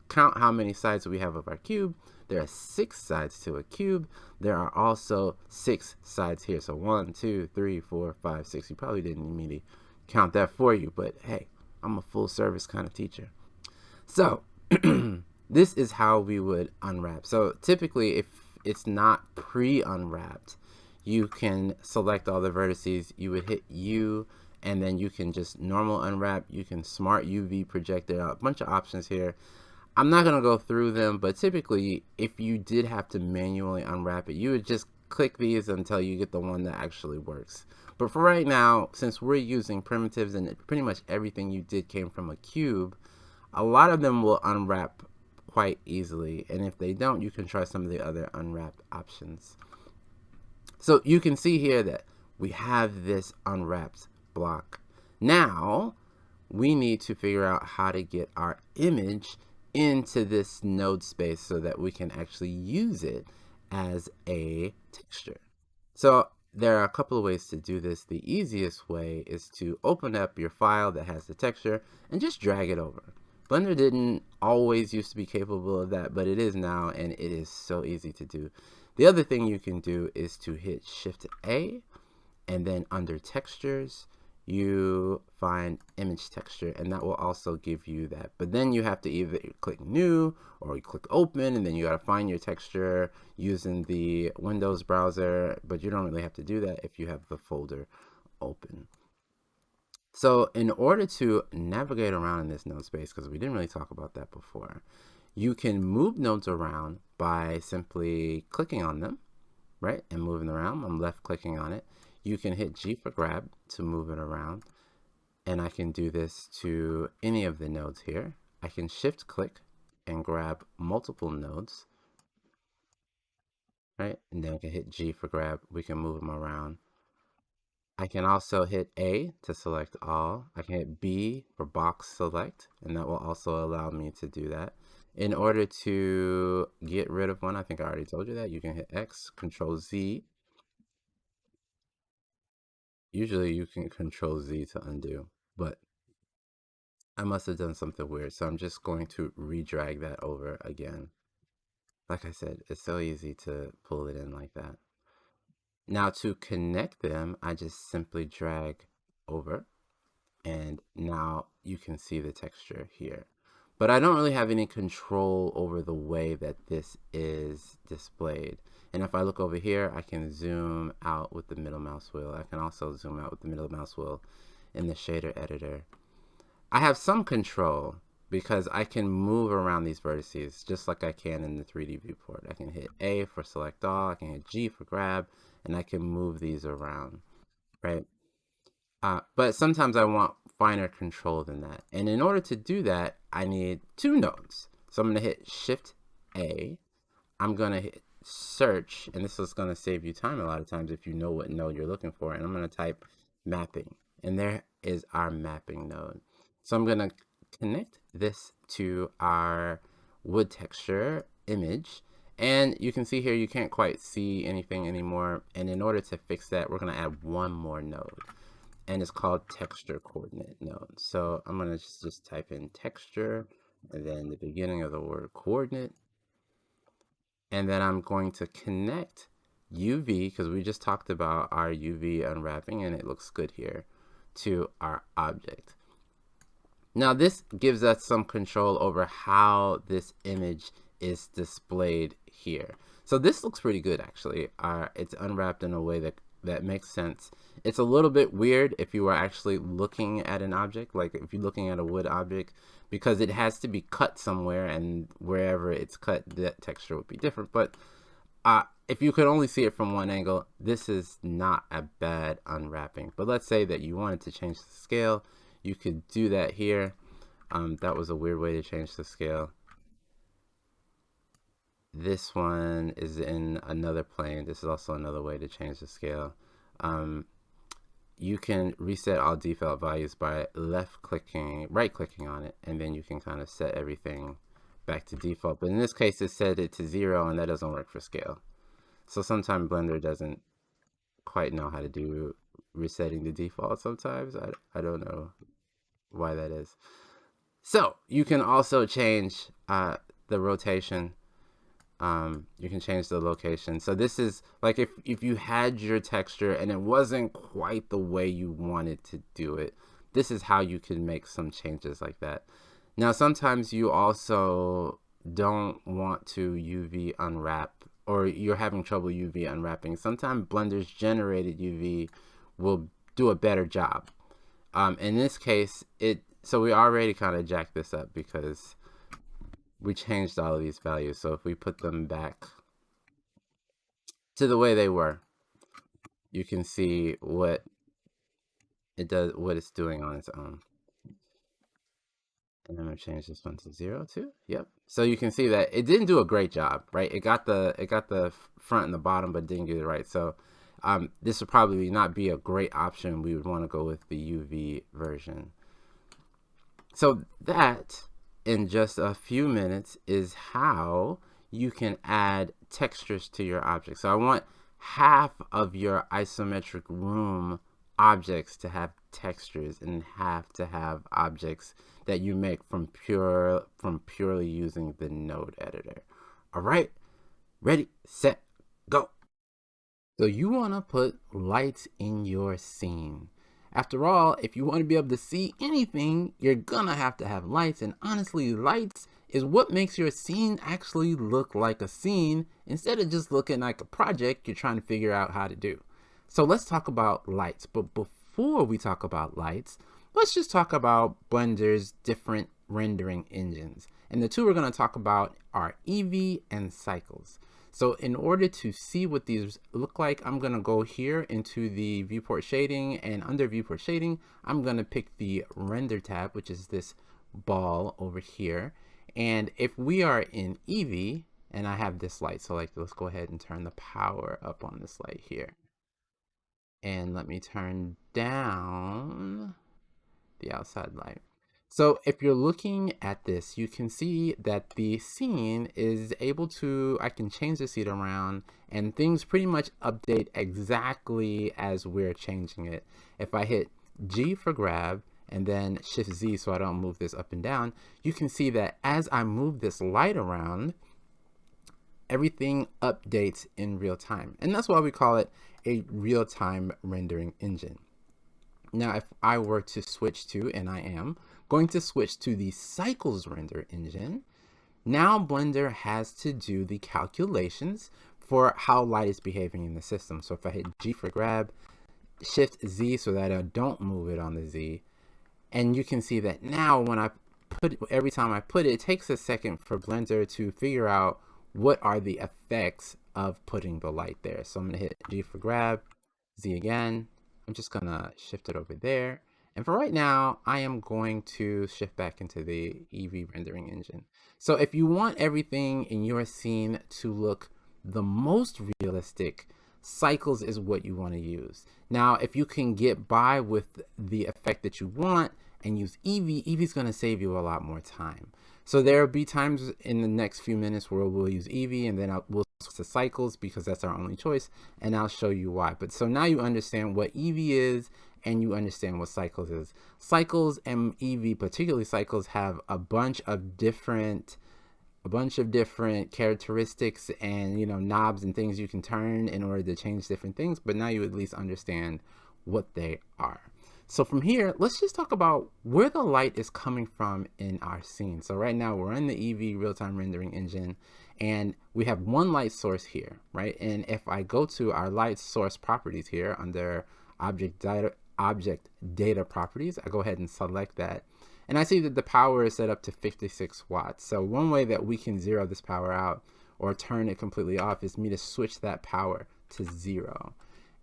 count how many sides we have of our cube, there are 6 sides to a cube. There are also 6 sides here. So 1, 2, 3, 4, 5, 6. You probably didn't need me to count that for you, but hey, I'm a full service kind of teacher. So this is how we would unwrap. So typically, if it's not pre-unwrapped, you can select all the vertices. You would hit U, and then you can just normal unwrap. You can smart UV project. There are a bunch of options here. I'm not going to go through them, but typically, if you did have to manually unwrap it, you would just click these until you get the one that actually works. But for right now, since we're using primitives and pretty much everything you did came from a cube, a lot of them will unwrap quite easily. And if they don't, you can try some of the other unwrap options. So you can see here that we have this unwrapped block. Now we need to figure out how to get our image into this node space so that we can actually use it as a texture. So there are a couple of ways to do this. The easiest way is to open up your file that has the texture and just drag it over. Blender didn't always used to be capable of that, but it is now, and it is so easy to do. The other thing you can do is to hit Shift A, and then under textures, you find image texture, and that will also give you that. But then you have to either click new or you click open, and then you got to find your texture using the Windows browser, but you don't really have to do that if you have the folder open. So in order to navigate around in this node space, because we didn't really talk about that before, you can move nodes around by simply clicking on them, right, and moving around. I'm left clicking on it. You can hit G for grab to move it around, and I can do this to any of the nodes here. I can shift click and grab multiple nodes, right, and then I can hit G for grab. We can move them around. I can also hit A to select all. I can hit B for box select, and that will also allow me to do that. In order to get rid of one, I think I already told you that, you can hit X, Control Z. Usually you can Control Z to undo, but I must have done something weird, so I'm just going to redrag that over again. Like I said, it's so easy to pull it in like that. Now to connect them, I just simply drag over, And now you can see the texture here. But I don't really have any control over the way that this is displayed. And if I look over here, I can zoom out with the middle mouse wheel. I can also zoom out with the middle mouse wheel in the shader editor. I have some control because I can move around these vertices just like I can in the 3D viewport. I can hit A for select all, I can hit G for grab, and I can move these around, right? But sometimes I want finer control than that. And in order to do that, I need two nodes. So I'm going to hit Shift A. I'm going to hit search, and this is going to save you time a lot of times if you know what node you're looking for. And I'm going to type mapping, and there is our mapping node. So I'm going to connect this to our wood texture image. And you can see here, you can't quite see anything anymore. And in order to fix that, we're going to add one more node. And it's called texture coordinate node. So I'm going to just type in texture and then the beginning of the word coordinate. And then I'm going to connect UV, because we just talked about our UV unwrapping and it looks good here, to our object. Now this gives us some control over how this image is displayed here. So this looks pretty good actually. It's unwrapped in a way that makes sense. It's a little bit weird if you were actually looking at an object, like if you're looking at a wood object, because it has to be cut somewhere, and wherever it's cut, that texture would be different. But if you could only see it from one angle, this is not a bad unwrapping. But let's say that you wanted to change the scale, you could do that here. That was a weird way to change the scale. This one is in another plane. This is also another way to change the scale. You can reset all default values by right clicking on it, and then you can kind of set everything back to default. But in this case, it set it to 0, and that doesn't work for scale. So sometimes Blender doesn't quite know how to do resetting the default sometimes. I don't know why that is. So you can also change the rotation. You can change the location. So this is like if you had your texture and it wasn't quite the way you wanted to do it, this is how you can make some changes like that. Now sometimes you also don't want to UV unwrap, or you're having trouble UV unwrapping. Sometimes Blender's generated UV will do a better job. In this case, so we already kind of jacked this up because we changed all of these values. So if we put them back to the way they were, you can see what it does, what it's doing on its own. And I'm gonna change this one to 0 too. Yep. So you can see that it didn't do a great job, right? It got the front and the bottom, but didn't get it right. So this would probably not be a great option. We would want to go with the UV version. So that, in just a few minutes, is how you can add textures to your object. So I want half of your isometric room objects to have textures and half to have objects that you make from purely using the node editor. All right, ready, set, go. So you want to put lights in your scene. After all, if you want to be able to see anything, you're gonna have to have lights, and honestly, lights is what makes your scene actually look like a scene instead of just looking like a project you're trying to figure out how to do. So let's talk about lights, but before we talk about lights, let's just talk about Blender's different rendering engines. And the two we're gonna talk about are Eevee and Cycles. So in order to see what these look like, I'm gonna go here into the viewport shading, and under viewport shading, I'm gonna pick the render tab, which is this ball over here. And if we are in Eevee, and I have this light, so like, let's go ahead and turn the power up on this light here. And let me turn down the outside light. So if you're looking at this, you can see that the scene is able to, I can change the seat around and things pretty much update exactly as we're changing it. If I hit G for grab and then Shift Z so I don't move this up and down, you can see that as I move this light around, everything updates in real time. And that's why we call it a real-time rendering engine. Now, if I were to switch to, and I am going to switch to the cycles render engine, now Blender has to do the calculations for how light is behaving in the system. So if I hit G for grab, Shift Z so that I don't move it on the Z, and you can see that now when I put, every time I put it, it takes a second for Blender to figure out what are the effects of putting the light there. So I'm going to hit G for grab, Z again. I'm just going to shift it over there. And for right now, I am going to shift back into the Eevee rendering engine. So if you want everything in your scene to look the most realistic, cycles is what you want to use. Now, if you can get by with the effect that you want and use Eevee, Eevee's going to save you a lot more time. So there will be times in the next few minutes where we'll use Eevee, and then we'll switch to cycles because that's our only choice, and I'll show you why. But so now you understand what Eevee is, and you understand what cycles is. Cycles and Eevee, particularly cycles, have a bunch of different characteristics and, you know, knobs and things you can turn in order to change different things, but now you at least understand what they are. So from here, let's just talk about where the light is coming from in our scene. So right now we're in the Eevee real-time rendering engine, and we have one light source here, right? And if I go to our light source properties here under object data properties, I go ahead and select that. And I see that the power is set up to 56 watts. So one way that we can zero this power out or turn it completely off is me to switch that power to 0.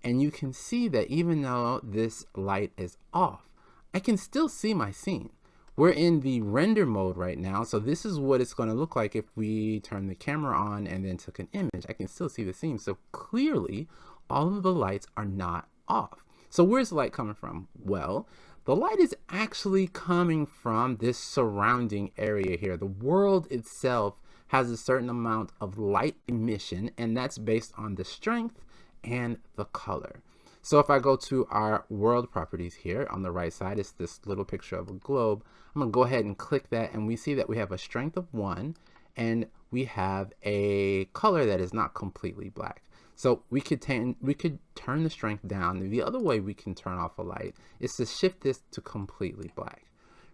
And you can see that even though this light is off, I can still see my scene. We're in the render mode right now. So this is what it's going to look like if we turn the camera on and then took an image. I can still see the scene. So clearly all of the lights are not off. So where's the light coming from? Well, the light is actually coming from this surrounding area here. The world itself has a certain amount of light emission, and that's based on the strength and the color. So if I go to our world properties here on the right side, it's this little picture of a globe. I'm going to go ahead and click that, and we see that we have a strength of 1, and we have a color that is not completely black. So we could turn the strength down. The other way we can turn off a light is to shift this to completely black.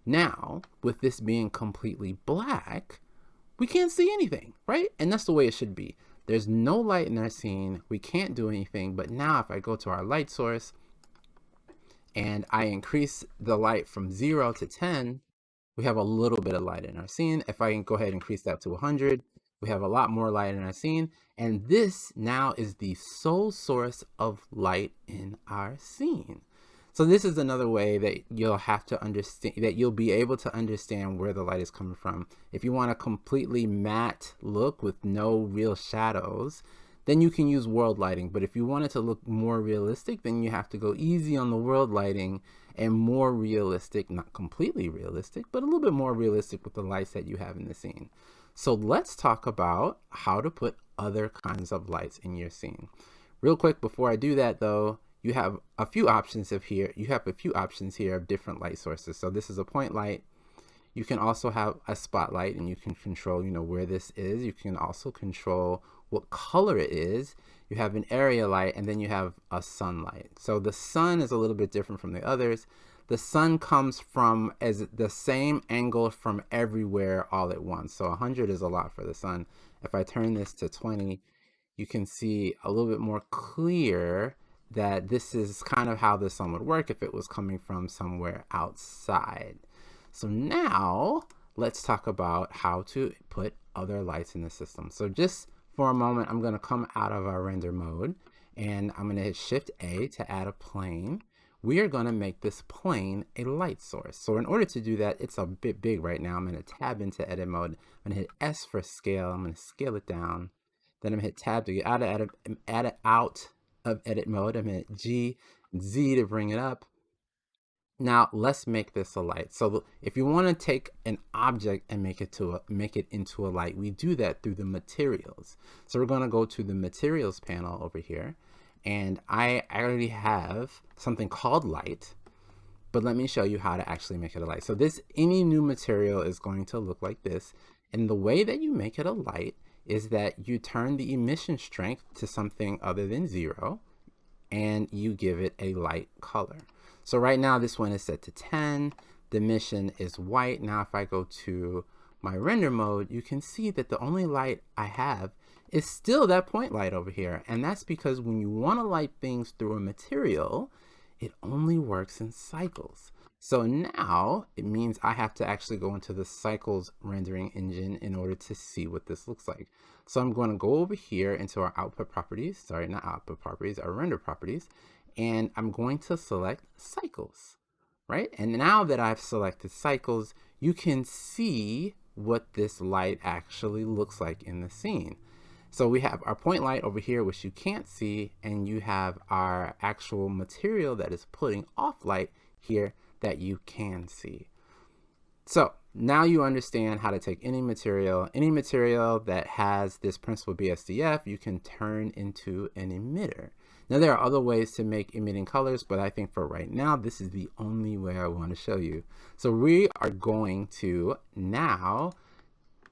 Now, with this being completely black, we can't see anything, right? And that's the way it should be. There's no light in our scene. We can't do anything. But now if I go to our light source and I increase the light from 0 to 10, we have a little bit of light in our scene. If I can go ahead and increase that to 100, we have a lot more light in our scene. And this now is the sole source of light in our scene. So this is another way that you'll have to understand, that you'll be able to understand where the light is coming from. If you want a completely matte look with no real shadows, then you can use world lighting. But if you want it to look more realistic, then you have to go easy on the world lighting and more realistic, not completely realistic, but a little bit more realistic with the lights that you have in the scene. So let's talk about how to put other kinds of lights in your scene. Real quick, before I do that though, you have a few options here of different light sources. So this is a point light. You can also have a spotlight, and you can control, you know, where this is. You can also control what color it is. You have an area light, and then you have a sunlight. So the sun is a little bit different from the others. The sun comes from as the same angle from everywhere all at once. So 100 is a lot for the sun. If I turn this to 20, you can see a little bit more clear that this is kind of how the sun would work if it was coming from somewhere outside. So now let's talk about how to put other lights in the system. So just for a moment, I'm going to come out of our render mode, and I'm going to hit Shift A to add a plane. We are going to make this plane a light source. So in order to do that, it's a bit big right now. I'm going to tab into edit mode. I'm going to hit S for scale. I'm going to scale it down. Then I'm going to hit tab to get out of edit mode. I'm going to hit Z to bring it up. Now let's make this a light. So if you want to take an object and make it into a light, we do that through the materials. So we're going to go to the materials panel over here, and I already have something called light, but let me show you how to actually make it a light. So any new material is going to look like this, and the way that you make it a light is that you turn the emission strength to something other than 0, and you give it a light color. So right now this one is set to 10. The emission is white. Now if I go to my render mode, you can see that the only light I have is still that point light over here. And that's because when you want to light things through a material, it only works in cycles. So now it means I have to actually go into the cycles rendering engine in order to see what this looks like. So I'm going to go over here into our output properties, sorry, not output properties, our render properties, and I'm going to select cycles, right? And now that I've selected cycles, you can see what this light actually looks like in the scene. So we have our point light over here, which you can't see, and you have our actual material that is putting off light here that you can see. So now you understand how to take any material that has this principal BSDF, you can turn into an emitter. Now there are other ways to make emitting colors, but I think for right now, this is the only way I want to show you. So we are going to now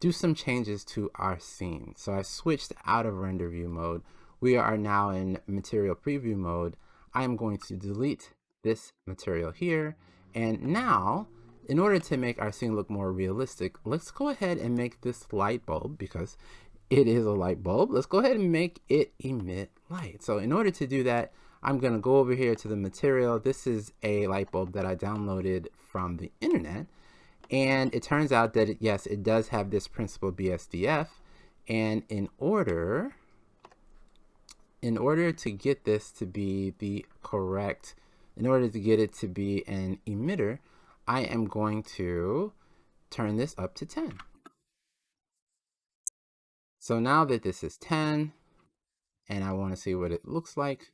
do some changes to our scene. So I switched out of render view mode. We are now in material preview mode. I am going to delete this material here. And now, in order to make our scene look more realistic, let's go ahead and make this light bulb, because it is a light bulb. Let's go ahead and make it emit light. So in order to do that, I'm going to go over here to the material. This is a light bulb that I downloaded from the internet. And it turns out that, yes, it does have this principal BSDF. And in order to get this to be the correct, in order to get it to be an emitter, I am going to turn this up to 10. So now that this is 10, and I want to see what it looks like,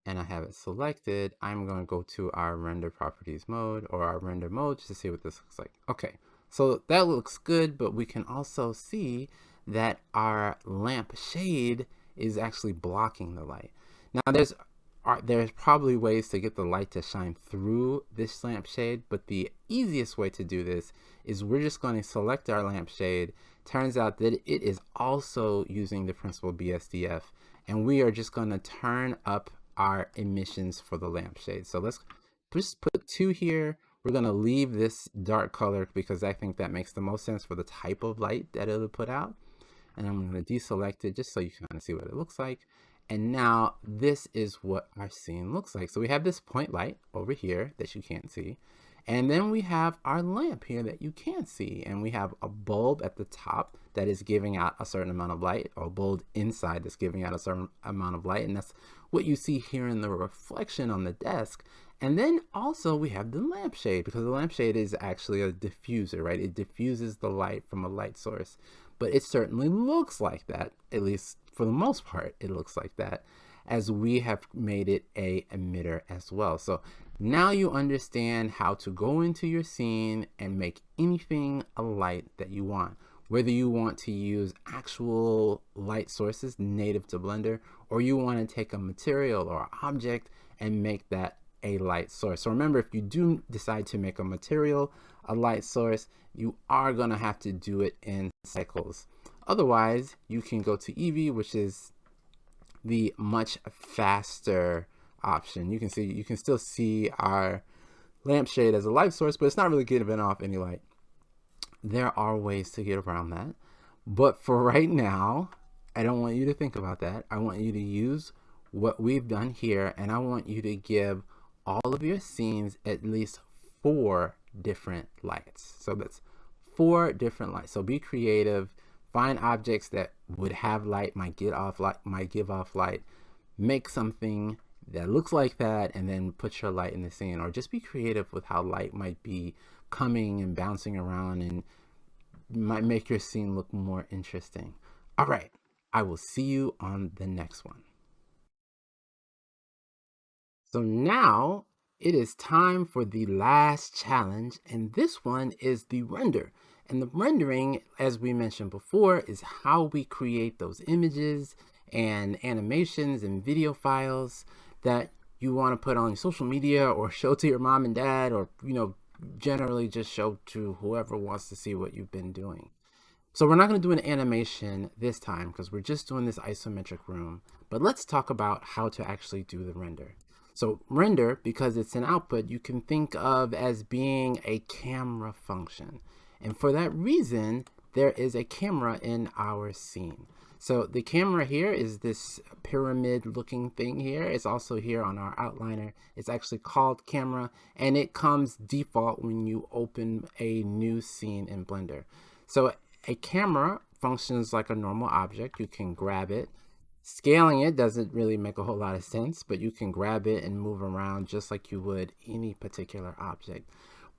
and I have it selected, I'm going to go to our render properties mode, or our render mode, just to see what this looks like. Okay, so that looks good, but we can also see that our lamp shade is actually blocking the light. Now there's probably ways to get the light to shine through this lampshade, but the easiest way to do this is we're just going to select our lampshade. Turns out that it is also using the principal BSDF, and we are just going to turn up our emissions for the lampshade. So let's just put 2 here. We're going to leave this dark color because I think that makes the most sense for the type of light that it'll put out. And I'm going to deselect it just so you can kind of see what it looks like. And now this is what our scene looks like. So we have this point light over here that you can't see. And then we have our lamp here that you can see. And we have a bulb at the top that is giving out a certain amount of light, or a bulb inside that's giving out a certain amount of light. And that's what you see here in the reflection on the desk. And then also we have the lampshade, because the lampshade is actually a diffuser, right? It diffuses the light from a light source. But it certainly looks like that, at least for the most part, it looks like that, as we have made it a emitter as well. So now you understand how to go into your scene and make anything a light that you want. Whether you want to use actual light sources native to Blender, or you want to take a material or object and make that a light source. So remember, if you do decide to make a material a light source, you are going to have to do it in cycles. Otherwise, you can go to Eevee, which is the much faster option. You can still see our lampshade as a light source, but it's not really giving off any light. There are ways to get around that, but for right now, I don't want you to think about that. I want you to use what we've done here, and I want you to give all of your scenes at least 4 different lights. So that's 4 different lights. So be creative, find objects that would have light, might give off light, make something that looks like that, and then put your light in the scene. Or just be creative with how light might be coming and bouncing around, and might make your scene look more interesting. All right, I will see you on the next one. So now it is time for the last challenge, and this one is the render. And the rendering, as we mentioned before, is how we create those images and animations and video files that you want to put on social media or show to your mom and dad, or generally just show to whoever wants to see what you've been doing. So we're not going to do an animation this time because we're just doing this isometric room, but let's talk about how to actually do the render. So render, because it's an output, you can think of as being a camera function. And for that reason, there is a camera in our scene. So the camera here is this pyramid looking thing here. It's also here on our outliner. It's actually called camera, and it comes default when you open a new scene in Blender. So a camera functions like a normal object. You can grab it. Scaling it doesn't really make a whole lot of sense, but you can grab it and move around just like you would any particular object.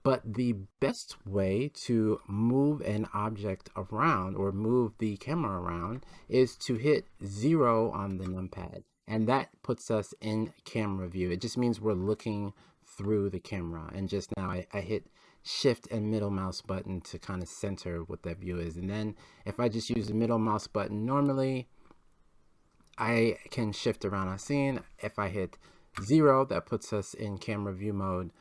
But the best way to move an object around or move the camera around is to hit 0 on the numpad. And that puts us in camera view. It just means we're looking through the camera. And just now I hit shift and middle mouse button to kind of center what that view is. And then if I just use the middle mouse button normally, I can shift around our scene. If I hit 0, that puts us in camera view mode.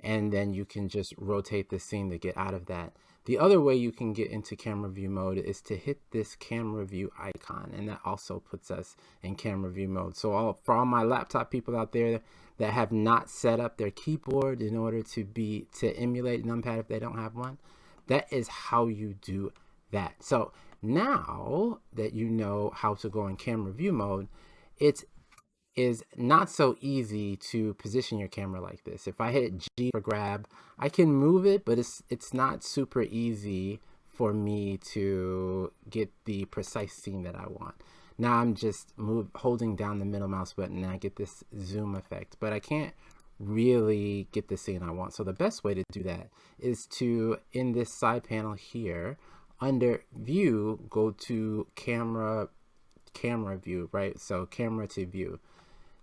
And then you can just rotate the scene to get out of that. The other way you can get into camera view mode is to hit this camera view icon, and that also puts us in camera view mode. So for all my laptop people out there that have not set up their keyboard in order to emulate numpad if they don't have one, that is how you do that. So now that you know how to go in camera view mode, it is not so easy to position your camera like this. If I hit G for grab, I can move it, but it's not super easy for me to get the precise scene that I want. Now I'm just holding down the middle mouse button and I get this zoom effect, but I can't really get the scene I want. So the best way to do that is to, in this side panel here, under view, go to camera view, right? So camera to view.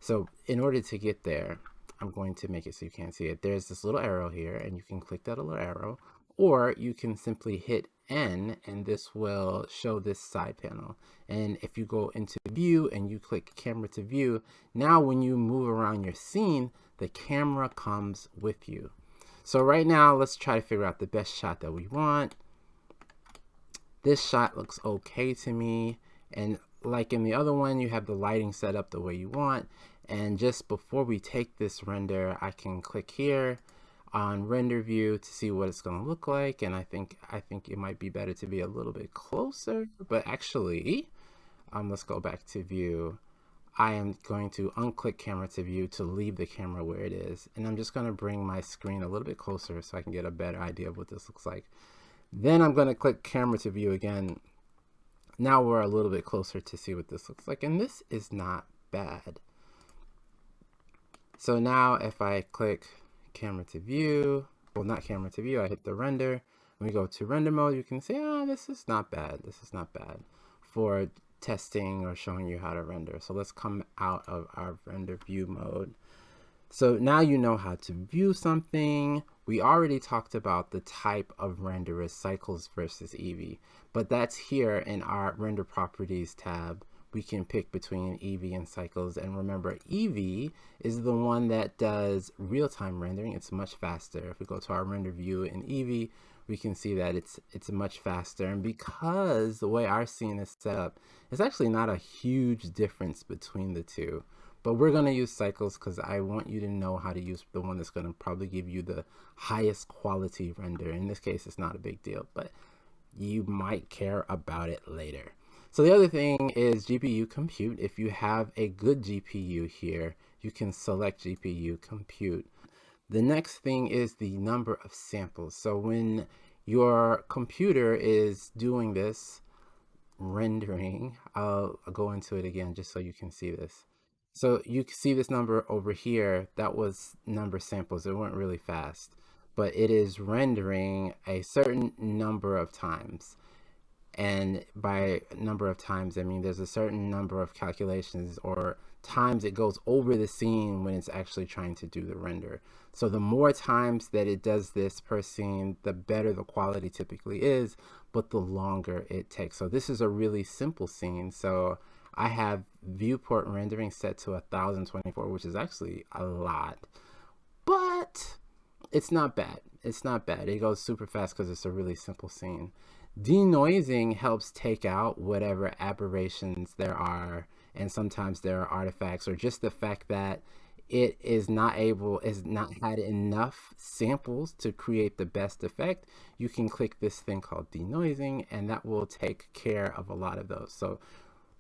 So in order to get there, I'm going to make it so you can't see it. There's this little arrow here, and you can click that little arrow, or you can simply hit N, and this will show this side panel. And if you go into view and you click camera to view, now when you move around your scene, the camera comes with you. So right now, let's try to figure out the best shot that we want. This shot looks okay to me, and like in the other one, you have the lighting set up the way you want. And just before we take this render, I can click here on render view to see what it's going to look like. And I think it might be better to be a little bit closer, but actually, let's go back to view. I am going to unclick camera to view to leave the camera where it is. And I'm just going to bring my screen a little bit closer so I can get a better idea of what this looks like. Then I'm going to click camera to view again. Now we're a little bit closer to see what this looks like, and this is not bad. So now if I click camera to view, well, not camera to view, I hit the render. When we go to render mode, you can see, oh, this is not bad. This is not bad for testing or showing you how to render. So let's come out of our render view mode. So now you know how to view something. We already talked about the type of renderer, cycles versus Eevee, but that's here in our render properties tab. We can pick between Eevee and cycles, and remember, Eevee is the one that does real-time rendering. It's much faster. If we go to our render view in Eevee, we can see that it's much faster, and because the way our scene is set up, it's actually not a huge difference between the two. But we're going to use cycles because I want you to know how to use the one that's going to probably give you the highest quality render. In this case, it's not a big deal, but you might care about it later. So the other thing is GPU compute. If you have a good GPU here, you can select GPU compute. The next thing is the number of samples. So when your computer is doing this rendering, I'll go into it again just so you can see this. So you can see this number over here, that was number of samples. It went really fast, but it is rendering a certain number of times. And by number of times, I mean there's a certain number of calculations or times it goes over the scene when it's actually trying to do the render. So the more times that it does this per scene, the better the quality typically is, but the longer it takes. So this is a really simple scene. So I have viewport rendering set to 1024, which is actually a lot, but it's not bad. It's not bad. It goes super fast because it's a really simple scene. Denoising helps take out whatever aberrations there are, and sometimes there are artifacts, or just the fact that it is not had enough samples to create the best effect, you can click this thing called denoising, and that will take care of a lot of those. So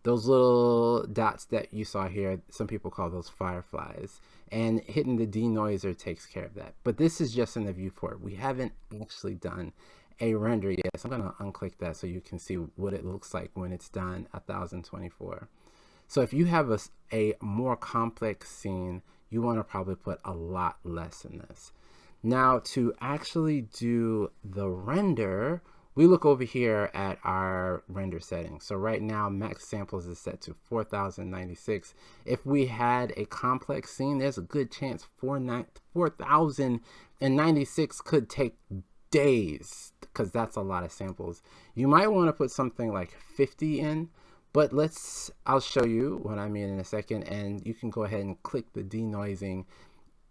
those little dots that you saw here, some people call those fireflies, and hitting the denoiser takes care of that. But this is just in the viewport. We haven't actually done a render yet, so I'm going to unclick that so you can see what it looks like when it's done 1024. So if you have a more complex scene, you want to probably put a lot less in this. Now, to actually do the render, we look over here at our render settings. So right now, max samples is set to 4096. If we had a complex scene, there's a good chance 4096 could take days, because that's a lot of samples. You might want to put something like 50 in, but I'll show you what I mean in a second, and you can go ahead and click the denoising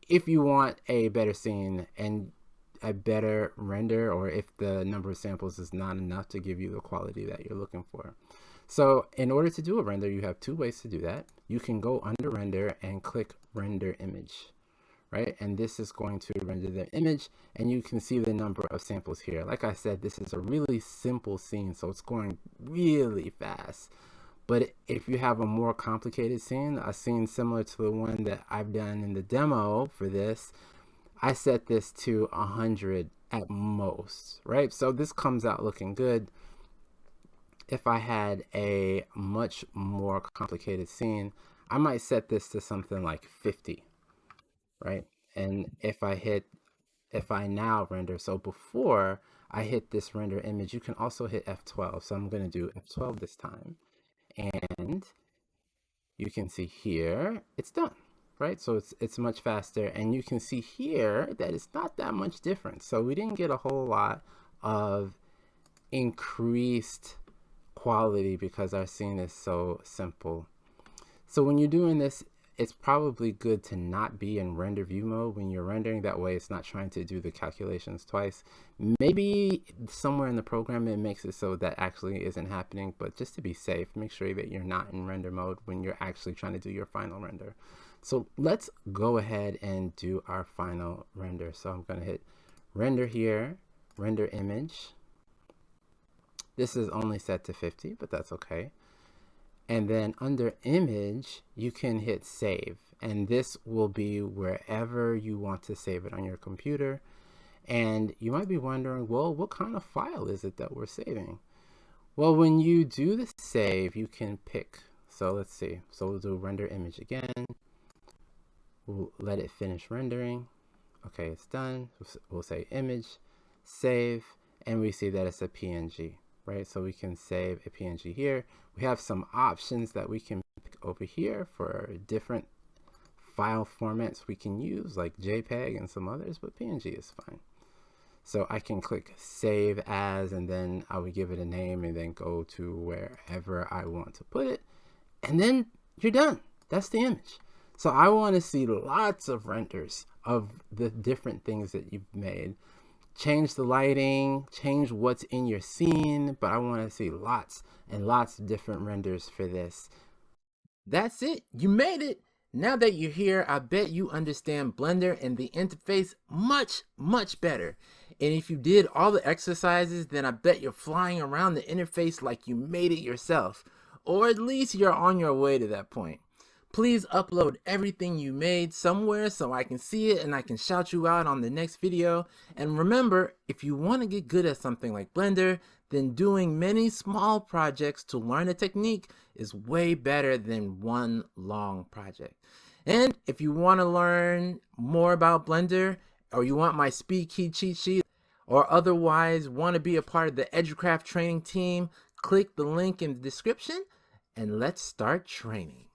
if you want a better scene and a better render, or if the number of samples is not enough to give you the quality that you're looking for. So in order to do a render, you have two ways to do that. You can go under render and click render image, right? And this is going to render the image, and you can see the number of samples here. Like I said, this is a really simple scene, so it's going really fast. But if you have a more complicated scene, a scene similar to the one that I've done in the demo for this, I set this to 100 at most, right? So this comes out looking good. If I had a much more complicated scene, I might set this to something like 50, right? And if I now render, so before I hit this render image, you can also hit F12. So I'm going to do F12 this time. And you can see here, it's done. Right, so it's much faster, and you can see here that it's not that much difference. So we didn't get a whole lot of increased quality because our scene is so simple. So when you're doing this, it's probably good to not be in render view mode when you're rendering. That way it's not trying to do the calculations twice. Maybe somewhere in the program it makes it so that actually isn't happening, but just to be safe, make sure that you're not in render mode when you're actually trying to do your final render. So let's go ahead and do our final render. So I'm going to hit render here, render image. This is only set to 50, but that's okay. And then under image, you can hit save. And this will be wherever you want to save it on your computer. And you might be wondering, well, what kind of file is it that we're saving? Well, when you do the save, you can pick. So let's see. So we'll do render image again. We'll let it finish rendering. Okay, it's done. We'll say image, save, and we see that it's a PNG, right? So we can save a PNG here. We have some options that we can pick over here for different file formats we can use, like JPEG and some others, but PNG is fine. So I can click save as, and then I would give it a name and then go to wherever I want to put it. And then you're done. That's the image. So I want to see lots of renders of the different things that you've made. Change the lighting, change what's in your scene, but I want to see lots and lots of different renders for this. That's it. You made it. Now that you're here, I bet you understand Blender and the interface much, much better. And if you did all the exercises, then I bet you're flying around the interface like you made it yourself. Or at least you're on your way to that point. Please upload everything you made somewhere so I can see it and I can shout you out on the next video. And remember, if you want to get good at something like Blender, then doing many small projects to learn a technique is way better than one long project. And if you want to learn more about Blender, or you want my speed key cheat sheet, or otherwise want to be a part of the EduCraft training team, click the link in the description and let's start training.